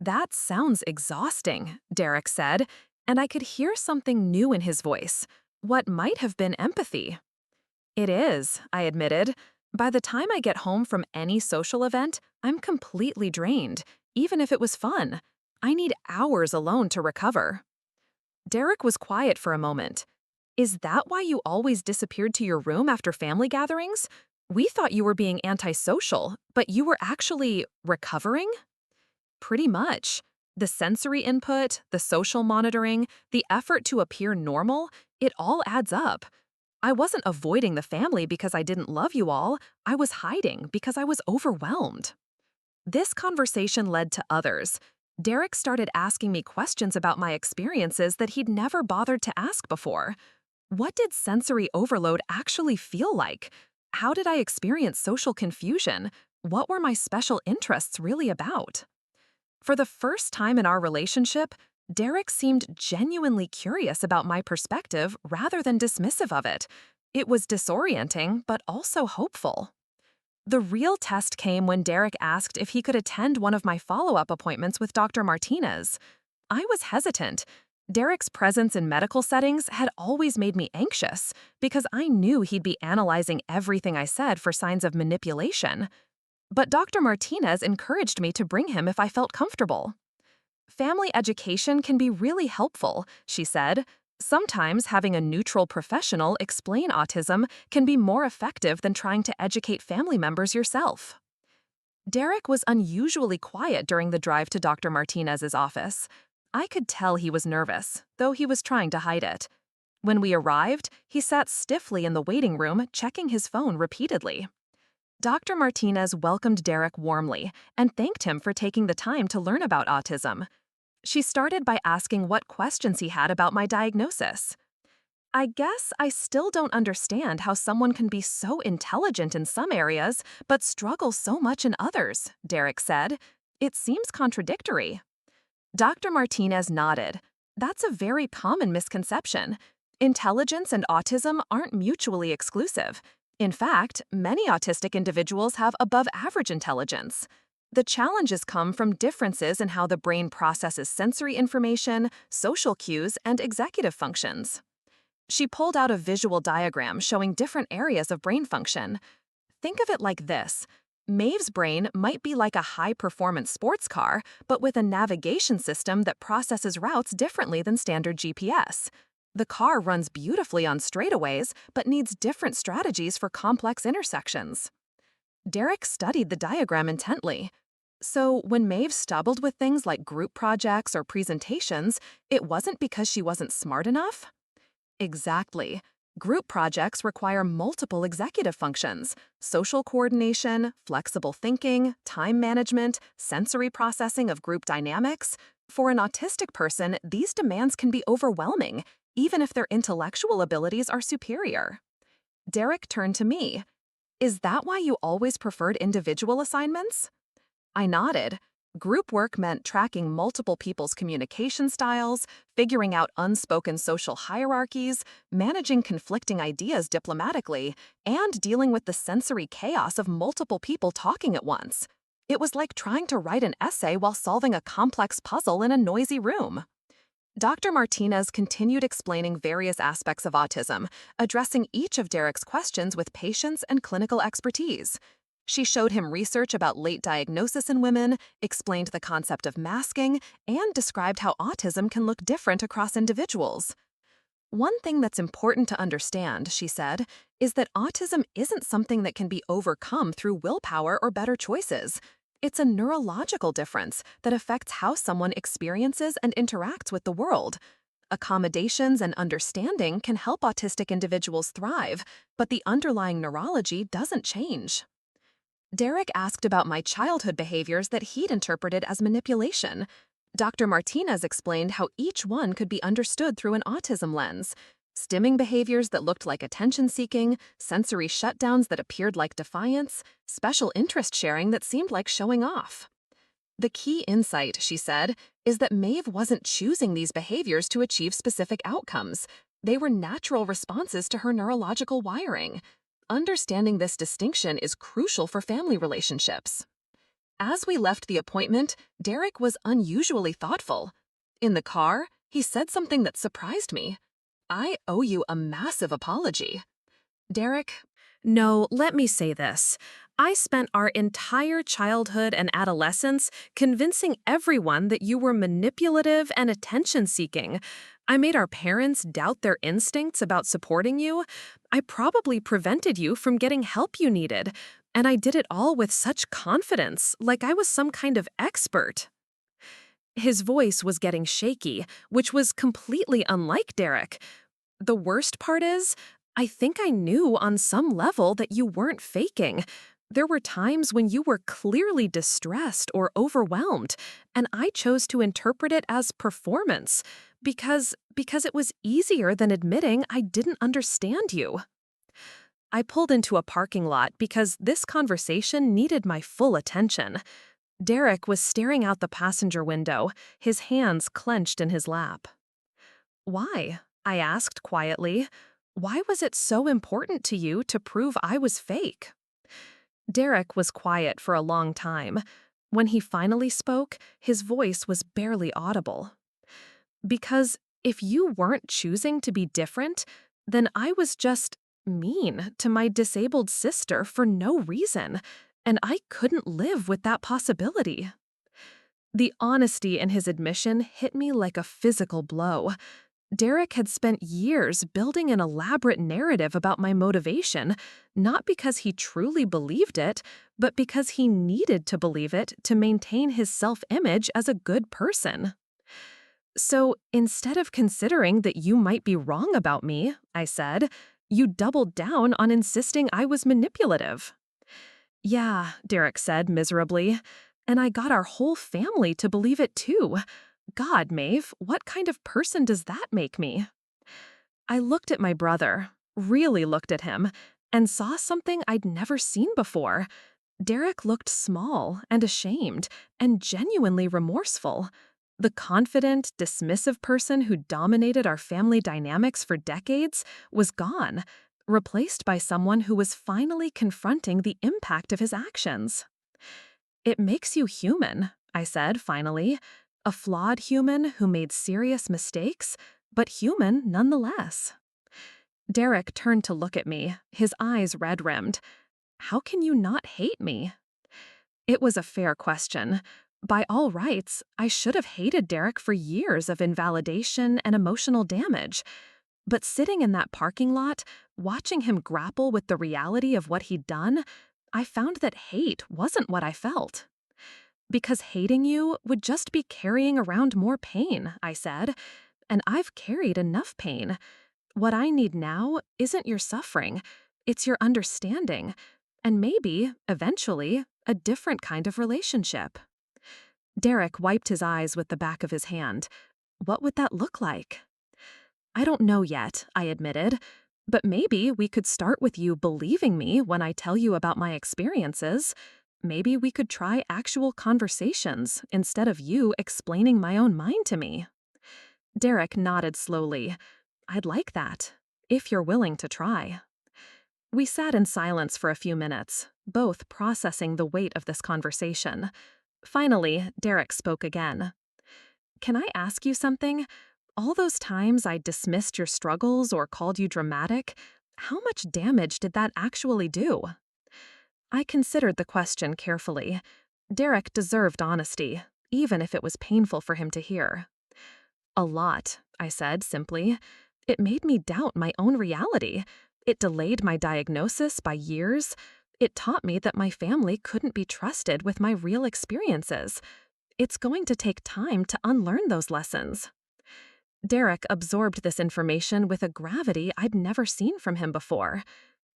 "That sounds exhausting," Derek said, and I could hear something new in his voice, what might have been empathy. "It is," I admitted. "By the time I get home from any social event, I'm completely drained, even if it was fun. I need hours alone to recover." Derek was quiet for a moment. "Is that why you always disappeared to your room after family gatherings? We thought you were being antisocial, but you were actually recovering?" "Pretty much. The sensory input, the social monitoring, the effort to appear normal, it all adds up. I wasn't avoiding the family because I didn't love you all. I was hiding because I was overwhelmed." This conversation led to others. Derek started asking me questions about my experiences that he'd never bothered to ask before. What did sensory overload actually feel like? How did I experience social confusion? What were my special interests really about? For the first time in our relationship, Derek seemed genuinely curious about my perspective rather than dismissive of it. It was disorienting, but also hopeful. The real test came when Derek asked if he could attend one of my follow-up appointments with Dr. Martinez. I was hesitant. Derek's presence in medical settings had always made me anxious because I knew he'd be analyzing everything I said for signs of manipulation. But Dr. Martinez encouraged me to bring him if I felt comfortable. "Family education can be really helpful," she said. "Sometimes having a neutral professional explain autism can be more effective than trying to educate family members yourself." Derek was unusually quiet during the drive to Dr. Martinez's office. I could tell he was nervous, though he was trying to hide it. When we arrived, he sat stiffly in the waiting room, checking his phone repeatedly. Dr. Martinez welcomed Derek warmly and thanked him for taking the time to learn about autism. She started by asking what questions he had about my diagnosis. "I guess I still don't understand how someone can be so intelligent in some areas but struggle so much in others," Derek said. "It seems contradictory." Dr. Martinez nodded. "That's a very common misconception. Intelligence and autism aren't mutually exclusive. In fact, many autistic individuals have above-average intelligence. The challenges come from differences in how the brain processes sensory information, social cues, and executive functions." She pulled out a visual diagram showing different areas of brain function. "Think of it like this. Maeve's brain might be like a high-performance sports car, but with a navigation system that processes routes differently than standard GPS. The car runs beautifully on straightaways, but needs different strategies for complex intersections." Derek studied the diagram intently. "So when Maeve stumbled with things like group projects or presentations, it wasn't because she wasn't smart enough?" "Exactly. Group projects require multiple executive functions: social coordination, flexible thinking, time management, sensory processing of group dynamics. For an autistic person, these demands can be overwhelming, even if their intellectual abilities are superior. Derek turned to me. Is that why you always preferred individual assignments? I nodded. Group work meant tracking multiple people's communication styles, figuring out unspoken social hierarchies, managing conflicting ideas diplomatically, and dealing with the sensory chaos of multiple people talking at once. It was like trying to write an essay while solving a complex puzzle in a noisy room. Dr. Martinez continued explaining various aspects of autism, addressing each of Derek's questions with patience and clinical expertise. She showed him research about late diagnosis in women, explained the concept of masking, and described how autism can look different across individuals. One thing that's important to understand, she said, is that autism isn't something that can be overcome through willpower or better choices. It's a neurological difference that affects how someone experiences and interacts with the world. Accommodations and understanding can help autistic individuals thrive, but the underlying neurology doesn't change. Derek asked about my childhood behaviors that he'd interpreted as manipulation. Dr. Martinez explained how each one could be understood through an autism lens. Stimming behaviors that looked like attention-seeking, sensory shutdowns that appeared like defiance, special interest sharing that seemed like showing off. The key insight, she said, is that Maeve wasn't choosing these behaviors to achieve specific outcomes. They were natural responses to her neurological wiring. Understanding this distinction is crucial for family relationships. As we left the appointment, Derek was unusually thoughtful. In the car, he said something that surprised me. I owe you a massive apology. Derek, No, let me say this. I spent our entire childhood and adolescence convincing everyone that you were manipulative and attention-seeking. I made our parents doubt their instincts about supporting you. I probably prevented you from getting help you needed. And I did it all with such confidence, like I was some kind of expert. His voice was getting shaky, which was completely unlike Derek. The worst part is, I think I knew on some level that you weren't faking. There were times when you were clearly distressed or overwhelmed, and I chose to interpret it as performance because it was easier than admitting I didn't understand you. I pulled into a parking lot because this conversation needed my full attention. Derek was staring out the passenger window, his hands clenched in his lap. Why? I asked quietly. Why was it so important to you to prove I was fake? Derek was quiet for a long time. When he finally spoke, his voice was barely audible. Because if you weren't choosing to be different, then I was just mean to my disabled sister for no reason, and I couldn't live with that possibility. The honesty in his admission hit me like a physical blow. Derek had spent years building an elaborate narrative about my motivation, not because he truly believed it, but because he needed to believe it to maintain his self-image as a good person. So instead of considering that you might be wrong about me, I said, you doubled down on insisting I was manipulative. Yeah, Derek said miserably, and I got our whole family to believe it too. God, Maeve, what kind of person does that make me? I looked at my brother, really looked at him, and saw something I'd never seen before. Derek looked small and ashamed and genuinely remorseful. The confident, dismissive person who dominated our family dynamics for decades was gone, replaced by someone who was finally confronting the impact of his actions. It makes you human, I said finally. A flawed human who made serious mistakes, but human nonetheless. Derek turned to look at me, his eyes red-rimmed. How can you not hate me? It was a fair question. By all rights, I should have hated Derek for years of invalidation and emotional damage. But sitting in that parking lot, watching him grapple with the reality of what he'd done, I found that hate wasn't what I felt. Because hating you would just be carrying around more pain, I said, and I've carried enough pain. What I need now isn't your suffering, it's your understanding, and maybe, eventually, a different kind of relationship. Derek wiped his eyes with the back of his hand. What would that look like? I don't know yet, I admitted, but maybe we could start with you believing me when I tell you about my experiences. Maybe we could try actual conversations instead of you explaining my own mind to me. Derek nodded slowly. I'd like that, if you're willing to try. We sat in silence for a few minutes, both processing the weight of this conversation. Finally, Derek spoke again. Can I ask you something? All those times I dismissed your struggles or called you dramatic, how much damage did that actually do? I considered the question carefully. Derek deserved honesty, even if it was painful for him to hear. A lot, I said simply. It made me doubt my own reality. It delayed my diagnosis by years. It taught me that my family couldn't be trusted with my real experiences. It's going to take time to unlearn those lessons. Derek absorbed this information with a gravity I'd never seen from him before.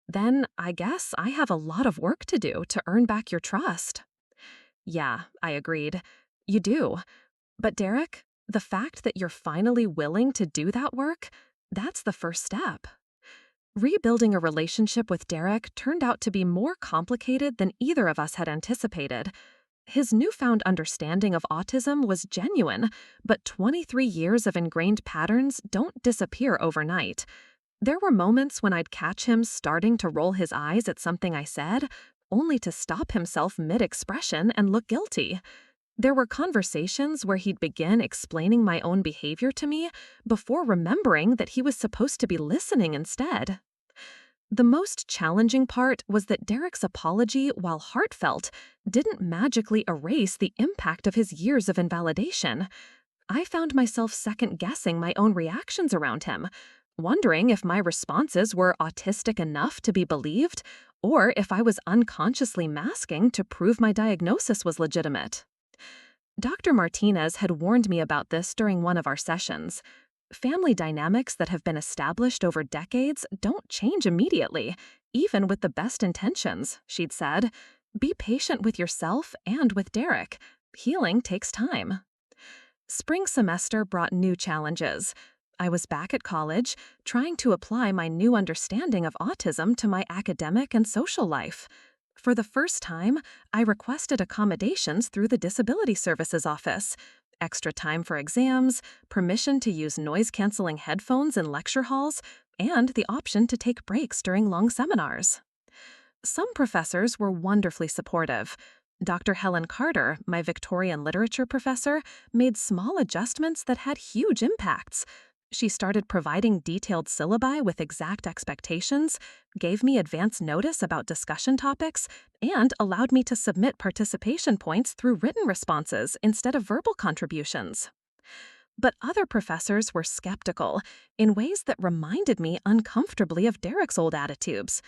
Then, I guess I have a lot of work to do to earn back your trust. Yeah, I agreed. You do. But Derek, the fact that you're finally willing to do that work, that's the first step. Rebuilding a relationship with Derek turned out to be more complicated than either of us had anticipated. His newfound understanding of autism was genuine, but 23 years of ingrained patterns don't disappear overnight. There were moments when I'd catch him starting to roll his eyes at something I said, only to stop himself mid-expression and look guilty. There were conversations where he'd begin explaining my own behavior to me before remembering that he was supposed to be listening instead. The most challenging part was that Derek's apology, while heartfelt, didn't magically erase the impact of his years of invalidation. I found myself second-guessing my own reactions around him, wondering if my responses were autistic enough to be believed, or if I was unconsciously masking to prove my diagnosis was legitimate. Dr. Martinez had warned me about this during one of our sessions. Family dynamics that have been established over decades don't change immediately, even with the best intentions, she'd said. Be patient with yourself and with Derek. Healing takes time. Spring semester brought new challenges. I was back at college, trying to apply my new understanding of autism to my academic and social life. For the first time, I requested accommodations through the Disability Services Office. Extra time for exams, permission to use noise-canceling headphones in lecture halls, and the option to take breaks during long seminars. Some professors were wonderfully supportive. Dr. Helen Carter, my Victorian literature professor, made small adjustments that had huge impacts. She started providing detailed syllabi with exact expectations, gave me advance notice about discussion topics, and allowed me to submit participation points through written responses instead of verbal contributions. But other professors were skeptical in ways that reminded me uncomfortably of Derek's old attitudes.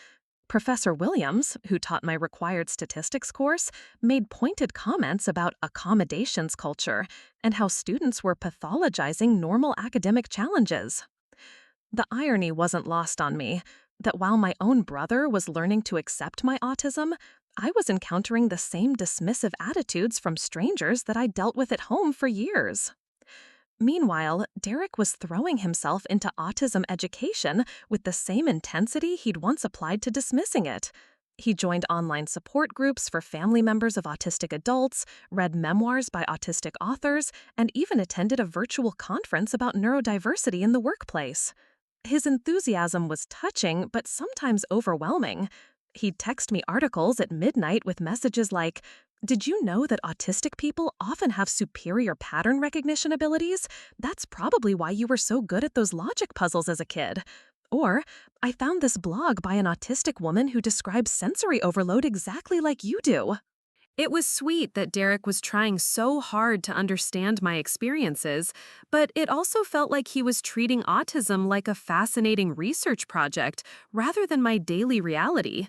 Professor Williams, who taught my required statistics course, made pointed comments about accommodations culture and how students were pathologizing normal academic challenges. The irony wasn't lost on me that while my own brother was learning to accept my autism, I was encountering the same dismissive attitudes from strangers that I dealt with at home for years. Meanwhile, Derek was throwing himself into autism education with the same intensity he'd once applied to dismissing it. He joined online support groups for family members of autistic adults, read memoirs by autistic authors, and even attended a virtual conference about neurodiversity in the workplace. His enthusiasm was touching, but sometimes overwhelming. He'd text me articles at midnight with messages like, "Did you know that autistic people often have superior pattern recognition abilities? That's probably why you were so good at those logic puzzles as a kid." Or, "I found this blog by an autistic woman who describes sensory overload exactly like you do." It was sweet that Derek was trying so hard to understand my experiences, but it also felt like he was treating autism like a fascinating research project rather than my daily reality.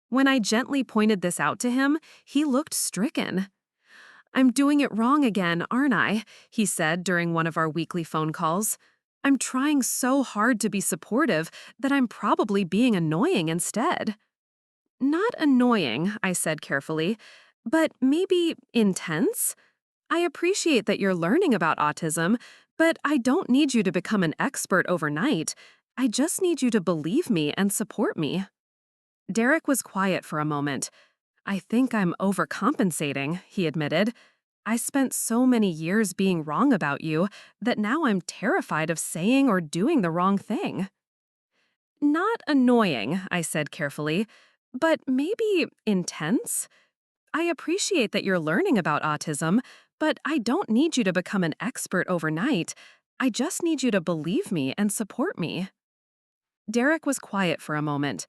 When I gently pointed this out to him, he looked stricken. "I'm doing it wrong again, aren't I?" he said during one of our weekly phone calls. I'm trying so hard to be supportive that I'm probably being annoying instead. Not annoying, I said carefully, but maybe intense? I appreciate that you're learning about autism, but I don't need you to become an expert overnight. I just need you to believe me and support me. Derek was quiet for a moment. I think I'm overcompensating, he admitted. I spent so many years being wrong about you that now I'm terrified of saying or doing the wrong thing. Not annoying, I said carefully, but maybe intense? I appreciate that you're learning about autism, but I don't need you to become an expert overnight. I just need you to believe me and support me. Derek was quiet for a moment.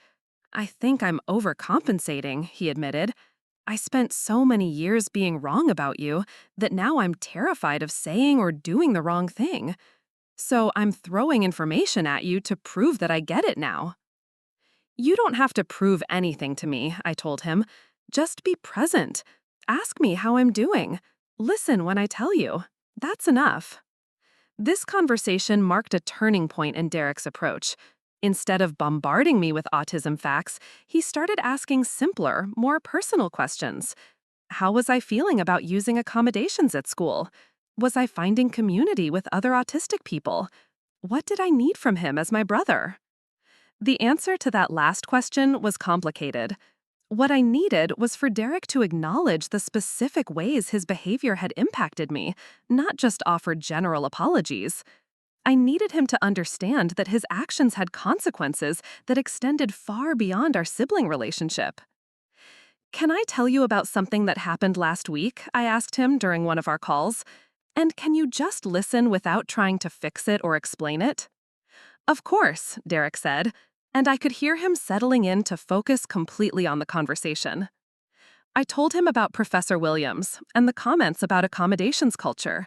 I think I'm overcompensating, he admitted. I spent so many years being wrong about you that now I'm terrified of saying or doing the wrong thing. So I'm throwing information at you to prove that I get it now. You don't have to prove anything to me, I told him. Just be present. Ask me how I'm doing. Listen when I tell you. That's enough. This conversation marked a turning point in Derek's approach. Instead of bombarding me with autism facts, he started asking simpler, more personal questions. How was I feeling about using accommodations at school? Was I finding community with other autistic people? What did I need from him as my brother? The answer to that last question was complicated. What I needed was for Derek to acknowledge the specific ways his behavior had impacted me, not just offer general apologies. I needed him to understand that his actions had consequences that extended far beyond our sibling relationship. Can I tell you about something that happened last week? I asked him during one of our calls. And can you just listen without trying to fix it or explain it? Of course, Derek said, and I could hear him settling in to focus completely on the conversation. I told him about Professor Williams and the comments about accommodations culture.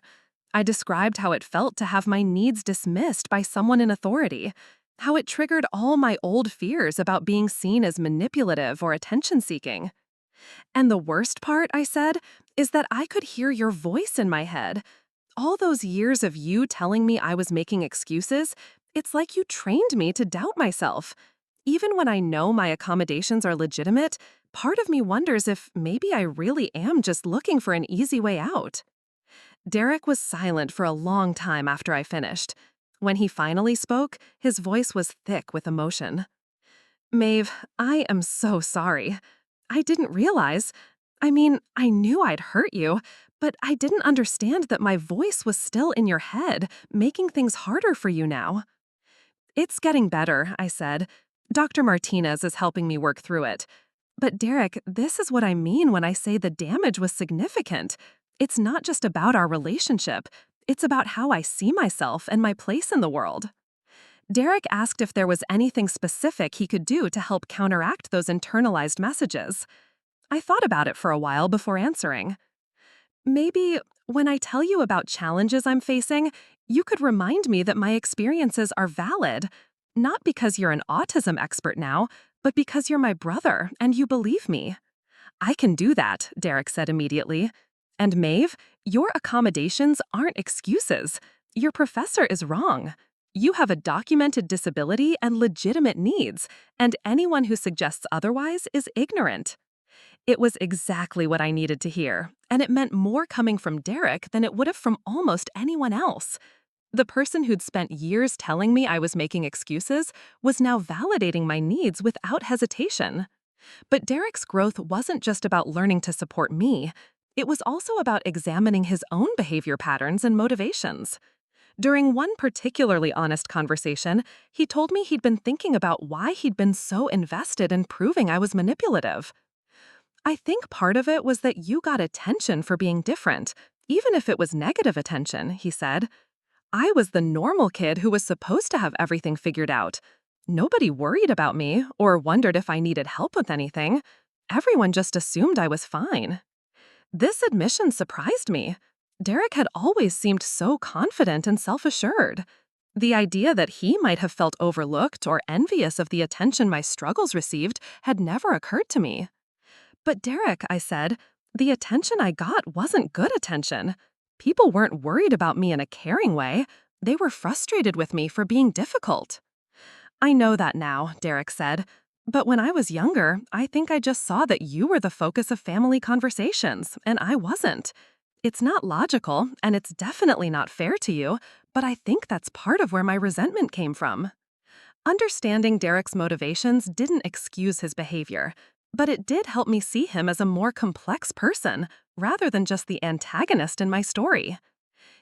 I described how it felt to have my needs dismissed by someone in authority, how it triggered all my old fears about being seen as manipulative or attention-seeking. And the worst part, I said, is that I could hear your voice in my head. All those years of you telling me I was making excuses, it's like you trained me to doubt myself. Even when I know my accommodations are legitimate, part of me wonders if maybe I really am just looking for an easy way out. Derek was silent for a long time after I finished. When he finally spoke, his voice was thick with emotion. Maeve, I am so sorry. I didn't realize. I knew I'd hurt you, but I didn't understand that my voice was still in your head, making things harder for you now. It's getting better, I said. Dr. Martinez is helping me work through it. But Derek, this is what I mean when I say the damage was significant. It's not just about our relationship. It's about how I see myself and my place in the world. Derek asked if there was anything specific he could do to help counteract those internalized messages. I thought about it for a while before answering. Maybe when I tell you about challenges I'm facing, you could remind me that my experiences are valid, not because you're an autism expert now, but because you're my brother and you believe me. I can do that, Derek said immediately. And Maeve, your accommodations aren't excuses. Your professor is wrong. You have a documented disability and legitimate needs, and anyone who suggests otherwise is ignorant. It was exactly what I needed to hear, and it meant more coming from Derek than it would have from almost anyone else. The person who'd spent years telling me I was making excuses was now validating my needs without hesitation. But Derek's growth wasn't just about learning to support me. It was also about examining his own behavior patterns and motivations. During one particularly honest conversation, he told me he'd been thinking about why he'd been so invested in proving I was manipulative. I think part of it was that you got attention for being different, even if it was negative attention, he said. I was the normal kid who was supposed to have everything figured out. Nobody worried about me or wondered if I needed help with anything. Everyone just assumed I was fine. This admission surprised me. Derek had always seemed so confident and self-assured. The idea that he might have felt overlooked or envious of the attention my struggles received had never occurred to me. But Derek, I said, the attention I got wasn't good attention. People weren't worried about me in a caring way. They were frustrated with me for being difficult. I know that now, Derek said. But when I was younger, I think I just saw that you were the focus of family conversations, and I wasn't. It's not logical, and it's definitely not fair to you, but I think that's part of where my resentment came from. Understanding Derek's motivations didn't excuse his behavior, but it did help me see him as a more complex person, rather than just the antagonist in my story.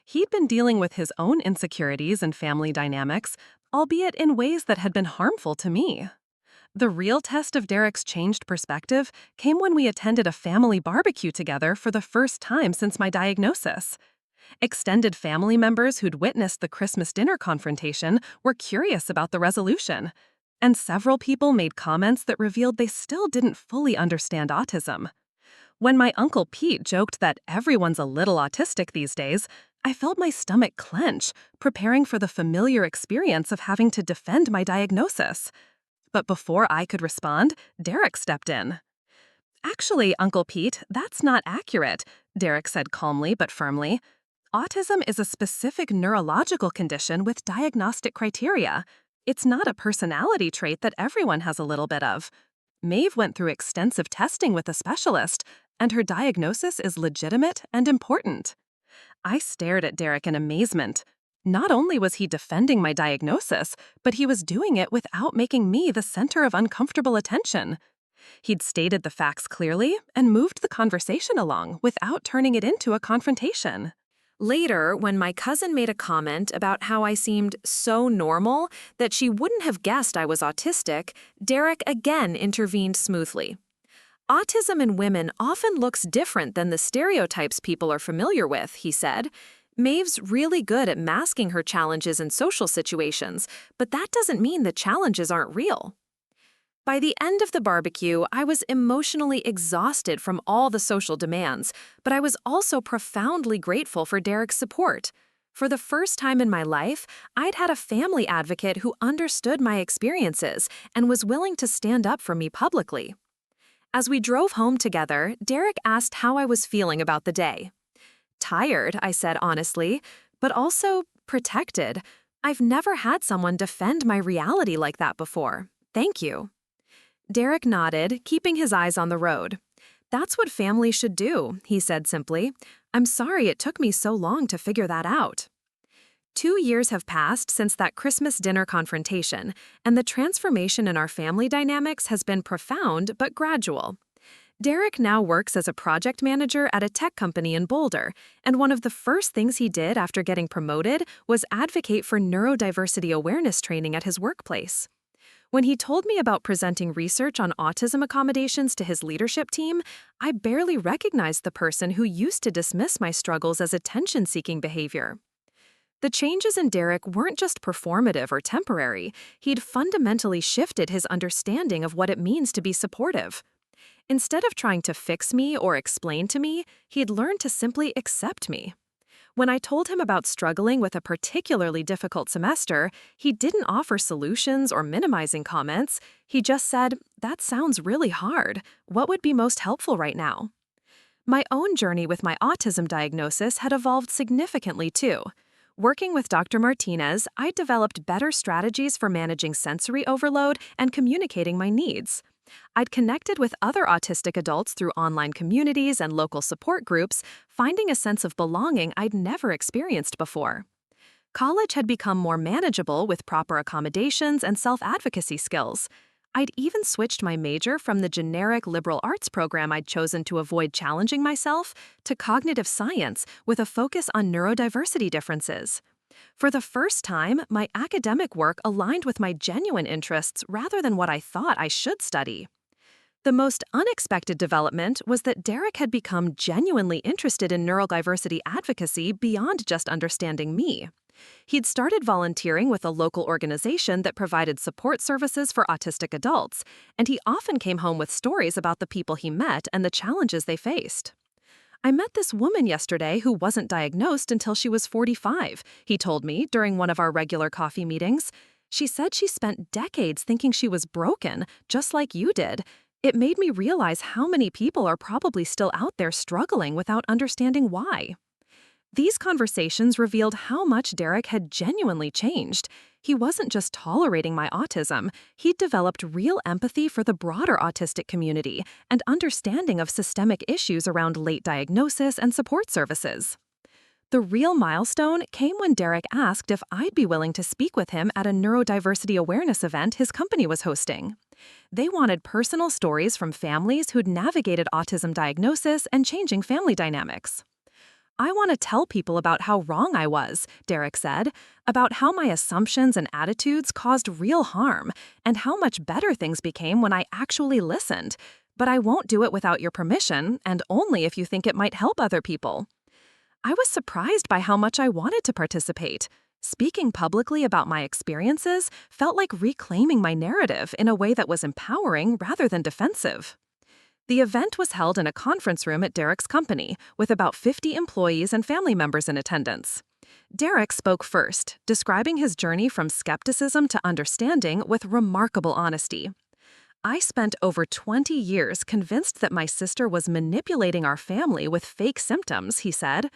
He'd been dealing with his own insecurities and family dynamics, albeit in ways that had been harmful to me. The real test of Derek's changed perspective came when we attended a family barbecue together for the first time since my diagnosis. Extended family members who'd witnessed the Christmas dinner confrontation were curious about the resolution, and several people made comments that revealed they still didn't fully understand autism. When my Uncle Pete joked that everyone's a little autistic these days, I felt my stomach clench, preparing for the familiar experience of having to defend my diagnosis. But before I could respond, Derek stepped in. "Actually, Uncle Pete, that's not accurate," Derek said calmly but firmly. "Autism is a specific neurological condition with diagnostic criteria. It's not a personality trait that everyone has a little bit of. Maeve went through extensive testing with a specialist, and her diagnosis is legitimate and important." I stared at Derek in amazement. Not only was he defending my diagnosis, but he was doing it without making me the center of uncomfortable attention. He'd stated the facts clearly and moved the conversation along without turning it into a confrontation. Later, when my cousin made a comment about how I seemed so normal that she wouldn't have guessed I was autistic, Derek again intervened smoothly. "Autism in women often looks different than the stereotypes people are familiar with," he said. "Maeve's really good at masking her challenges in social situations, but that doesn't mean the challenges aren't real." By the end of the barbecue, I was emotionally exhausted from all the social demands, but I was also profoundly grateful for Derek's support. For the first time in my life, I'd had a family advocate who understood my experiences and was willing to stand up for me publicly. As we drove home together, Derek asked how I was feeling about the day. "Tired," I said honestly, "but also protected. I've never had someone defend my reality like that before. Thank you." Derek nodded, keeping his eyes on the road. "That's what family should do," he said simply. "I'm sorry it took me so long to figure that out." 2 years have passed since that Christmas dinner confrontation, and the transformation in our family dynamics has been profound but gradual. Derek now works as a project manager at a tech company in Boulder, and one of the first things he did after getting promoted was advocate for neurodiversity awareness training at his workplace. When he told me about presenting research on autism accommodations to his leadership team, I barely recognized the person who used to dismiss my struggles as attention-seeking behavior. The changes in Derek weren't just performative or temporary, he'd fundamentally shifted his understanding of what it means to be supportive. Instead of trying to fix me or explain to me, he'd learned to simply accept me. When I told him about struggling with a particularly difficult semester, he didn't offer solutions or minimizing comments. He just said, "That sounds really hard. What would be most helpful right now?" My own journey with my autism diagnosis had evolved significantly too. Working with Dr. Martinez, I developed better strategies for managing sensory overload and communicating my needs. I'd connected with other autistic adults through online communities and local support groups, finding a sense of belonging I'd never experienced before. College had become more manageable with proper accommodations and self-advocacy skills. I'd even switched my major from the generic liberal arts program I'd chosen to avoid challenging myself to cognitive science with a focus on neurodiversity differences. For the first time, my academic work aligned with my genuine interests rather than what I thought I should study. The most unexpected development was that Derek had become genuinely interested in neurodiversity advocacy beyond just understanding me. He'd started volunteering with a local organization that provided support services for autistic adults, and he often came home with stories about the people he met and the challenges they faced. "I met this woman yesterday who wasn't diagnosed until she was 45, he told me during one of our regular coffee meetings. She said she spent decades thinking she was broken, just like you did. It made me realize how many people are probably still out there struggling without understanding why." These conversations revealed how much Derek had genuinely changed. He wasn't just tolerating my autism, he'd developed real empathy for the broader autistic community and understanding of systemic issues around late diagnosis and support services. The real milestone came when Derek asked if I'd be willing to speak with him at a neurodiversity awareness event his company was hosting. They wanted personal stories from families who'd navigated autism diagnosis and changing family dynamics. I want to tell people about how wrong I was, Derek said, about how my assumptions and attitudes caused real harm, and how much better things became when I actually listened. But I won't do it without your permission, and only if you think it might help other people. I was surprised by how much I wanted to participate. Speaking publicly about my experiences felt like reclaiming my narrative in a way that was empowering rather than defensive. The event was held in a conference room at Derek's company, with about 50 employees and family members in attendance. Derek spoke first, describing his journey from skepticism to understanding with remarkable honesty. I spent over 20 years convinced that my sister was manipulating our family with fake symptoms, he said.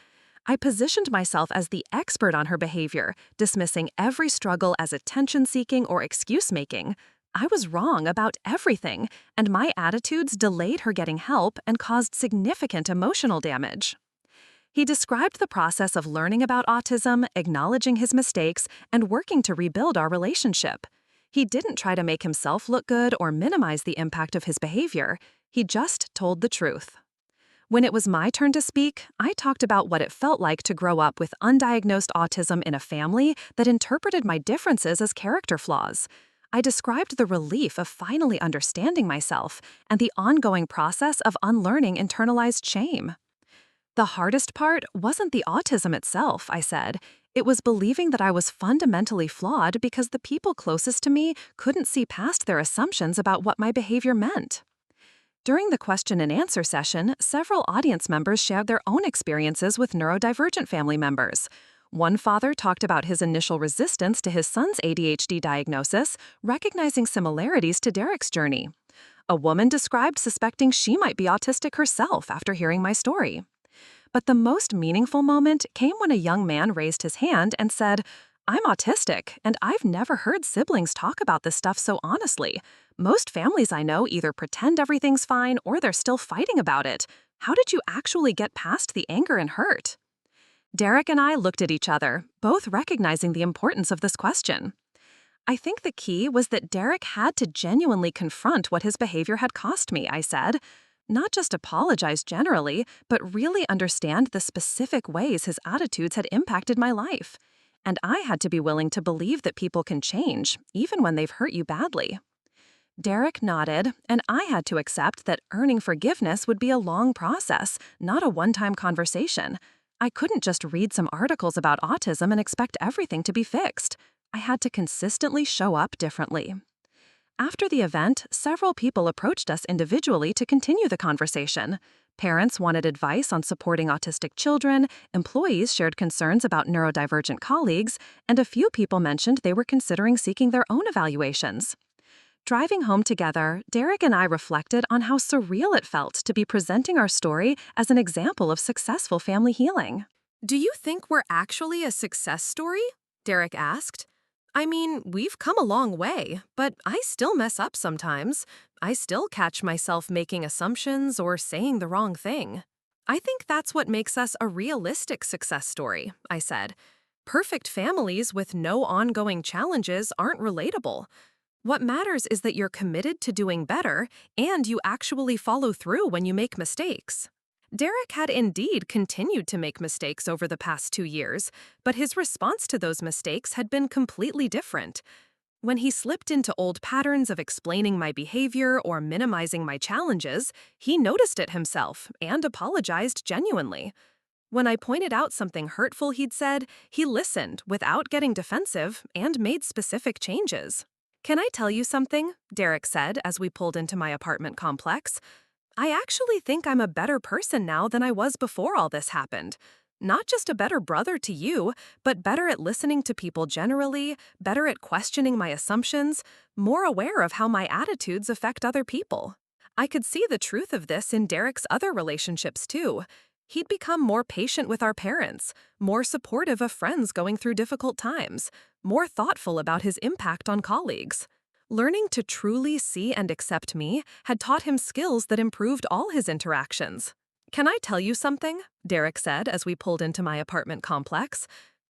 I positioned myself as the expert on her behavior, dismissing every struggle as attention-seeking or excuse-making. I was wrong about everything, and my attitudes delayed her getting help and caused significant emotional damage. He described the process of learning about autism, acknowledging his mistakes, and working to rebuild our relationship. He didn't try to make himself look good or minimize the impact of his behavior. He just told the truth. When it was my turn to speak, I talked about what it felt like to grow up with undiagnosed autism in a family that interpreted my differences as character flaws. I described the relief of finally understanding myself and the ongoing process of unlearning internalized shame. The hardest part wasn't the autism itself, I said. It was believing that I was fundamentally flawed because the people closest to me couldn't see past their assumptions about what my behavior meant. During the question and answer session, several audience members shared their own experiences with neurodivergent family members. One father talked about his initial resistance to his son's ADHD diagnosis, recognizing similarities to Derek's journey. A woman described suspecting she might be autistic herself after hearing my story. But the most meaningful moment came when a young man raised his hand and said, "I'm autistic, and I've never heard siblings talk about this stuff so honestly. Most families I know either pretend everything's fine or they're still fighting about it. How did you actually get past the anger and hurt?" Derek and I looked at each other, both recognizing the importance of this question. I think the key was that Derek had to genuinely confront what his behavior had cost me, I said. Not just apologize generally, but really understand the specific ways his attitudes had impacted my life. And I had to be willing to believe that people can change, even when they've hurt you badly. Derek nodded, and I had to accept that earning forgiveness would be a long process, not a one-time conversation. I couldn't just read some articles about autism and expect everything to be fixed. I had to consistently show up differently. After the event, several people approached us individually to continue the conversation. Parents wanted advice on supporting autistic children, employees shared concerns about neurodivergent colleagues, and a few people mentioned they were considering seeking their own evaluations. Driving home together, Derek and I reflected on how surreal it felt to be presenting our story as an example of successful family healing. Do you think we're actually a success story? Derek asked. I mean, we've come a long way, but I still mess up sometimes. I still catch myself making assumptions or saying the wrong thing. I think that's what makes us a realistic success story, I said. Perfect families with no ongoing challenges aren't relatable. What matters is that you're committed to doing better and you actually follow through when you make mistakes. Derek had indeed continued to make mistakes over the past 2 years, but his response to those mistakes had been completely different. When he slipped into old patterns of explaining my behavior or minimizing my challenges, he noticed it himself and apologized genuinely. When I pointed out something hurtful he'd said, he listened without getting defensive and made specific changes. "Can I tell you something?" Derek said as we pulled into my apartment complex. "I actually think I'm a better person now than I was before all this happened. Not just a better brother to you, but better at listening to people generally, better at questioning my assumptions, more aware of how my attitudes affect other people." I could see the truth of this in Derek's other relationships too. He'd become more patient with our parents, more supportive of friends going through difficult times, more thoughtful about his impact on colleagues. Learning to truly see and accept me had taught him skills that improved all his interactions. Can I tell you something? Derek said as we pulled into my apartment complex.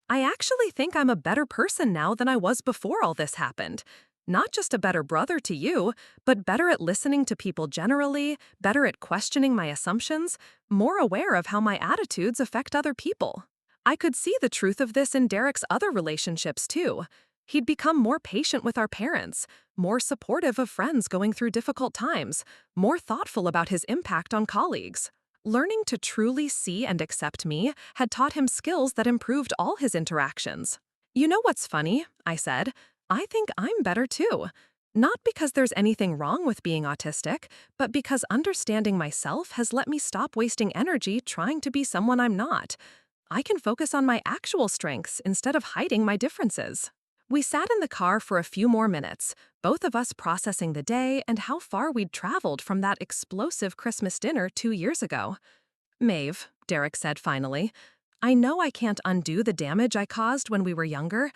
I actually think I'm a better person now than I was before all this happened. Not just a better brother to you, but better at listening to people generally, better at questioning my assumptions, more aware of how my attitudes affect other people. I could see the truth of this in Derek's other relationships too. He'd become more patient with our parents, more supportive of friends going through difficult times, more thoughtful about his impact on colleagues. Learning to truly see and accept me had taught him skills that improved all his interactions. You know what's funny? I said. I think I'm better too. Not because there's anything wrong with being autistic, but because understanding myself has let me stop wasting energy trying to be someone I'm not. I can focus on my actual strengths instead of hiding my differences. We sat in the car for a few more minutes, both of us processing the day and how far we'd traveled from that explosive Christmas dinner 2 years ago. Maeve, Derek said finally, I know I can't undo the damage I caused when we were younger,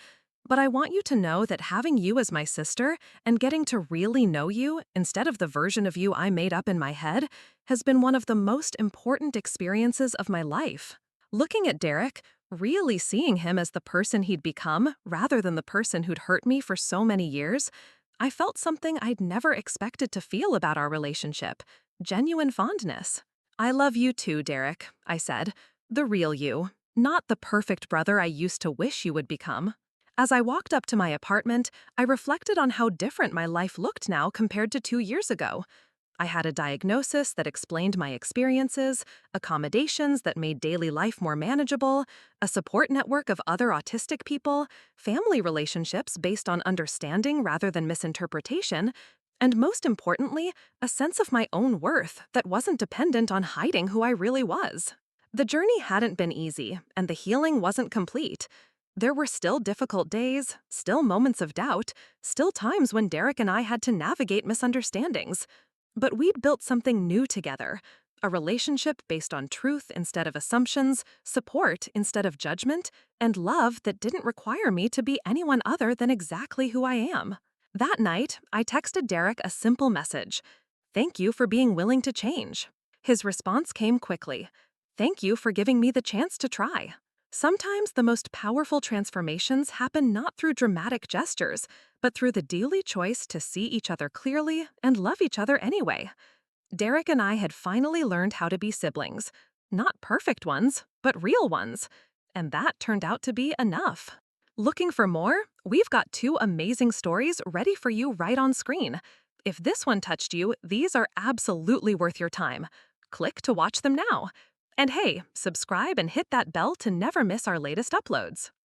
but I want you to know that having you as my sister and getting to really know you instead of the version of you I made up in my head has been one of the most important experiences of my life. Looking at Derek, really seeing him as the person he'd become rather than the person who'd hurt me for so many years, I felt something I'd never expected to feel about our relationship, genuine fondness. I love you too, Derek, I said. The real you, not the perfect brother I used to wish you would become. As I walked up to my apartment, I reflected on how different my life looked now compared to 2 years ago. I had a diagnosis that explained my experiences, accommodations that made daily life more manageable, a support network of other autistic people, family relationships based on understanding rather than misinterpretation, and most importantly, a sense of my own worth that wasn't dependent on hiding who I really was. The journey hadn't been easy, and the healing wasn't complete. There were still difficult days, still moments of doubt, still times when Derek and I had to navigate misunderstandings. But we'd built something new together, a relationship based on truth instead of assumptions, support instead of judgment, and love that didn't require me to be anyone other than exactly who I am. That night, I texted Derek a simple message. Thank you for being willing to change. His response came quickly. Thank you for giving me the chance to try. Sometimes the most powerful transformations happen not through dramatic gestures, but through the daily choice to see each other clearly and love each other anyway. Derek and I had finally learned how to be siblings. Not perfect ones, but real ones. And that turned out to be enough. Looking for more? We've got 2 amazing stories ready for you right on screen. If this one touched you, these are absolutely worth your time. Click to watch them now. And hey, subscribe and hit that bell to never miss our latest uploads.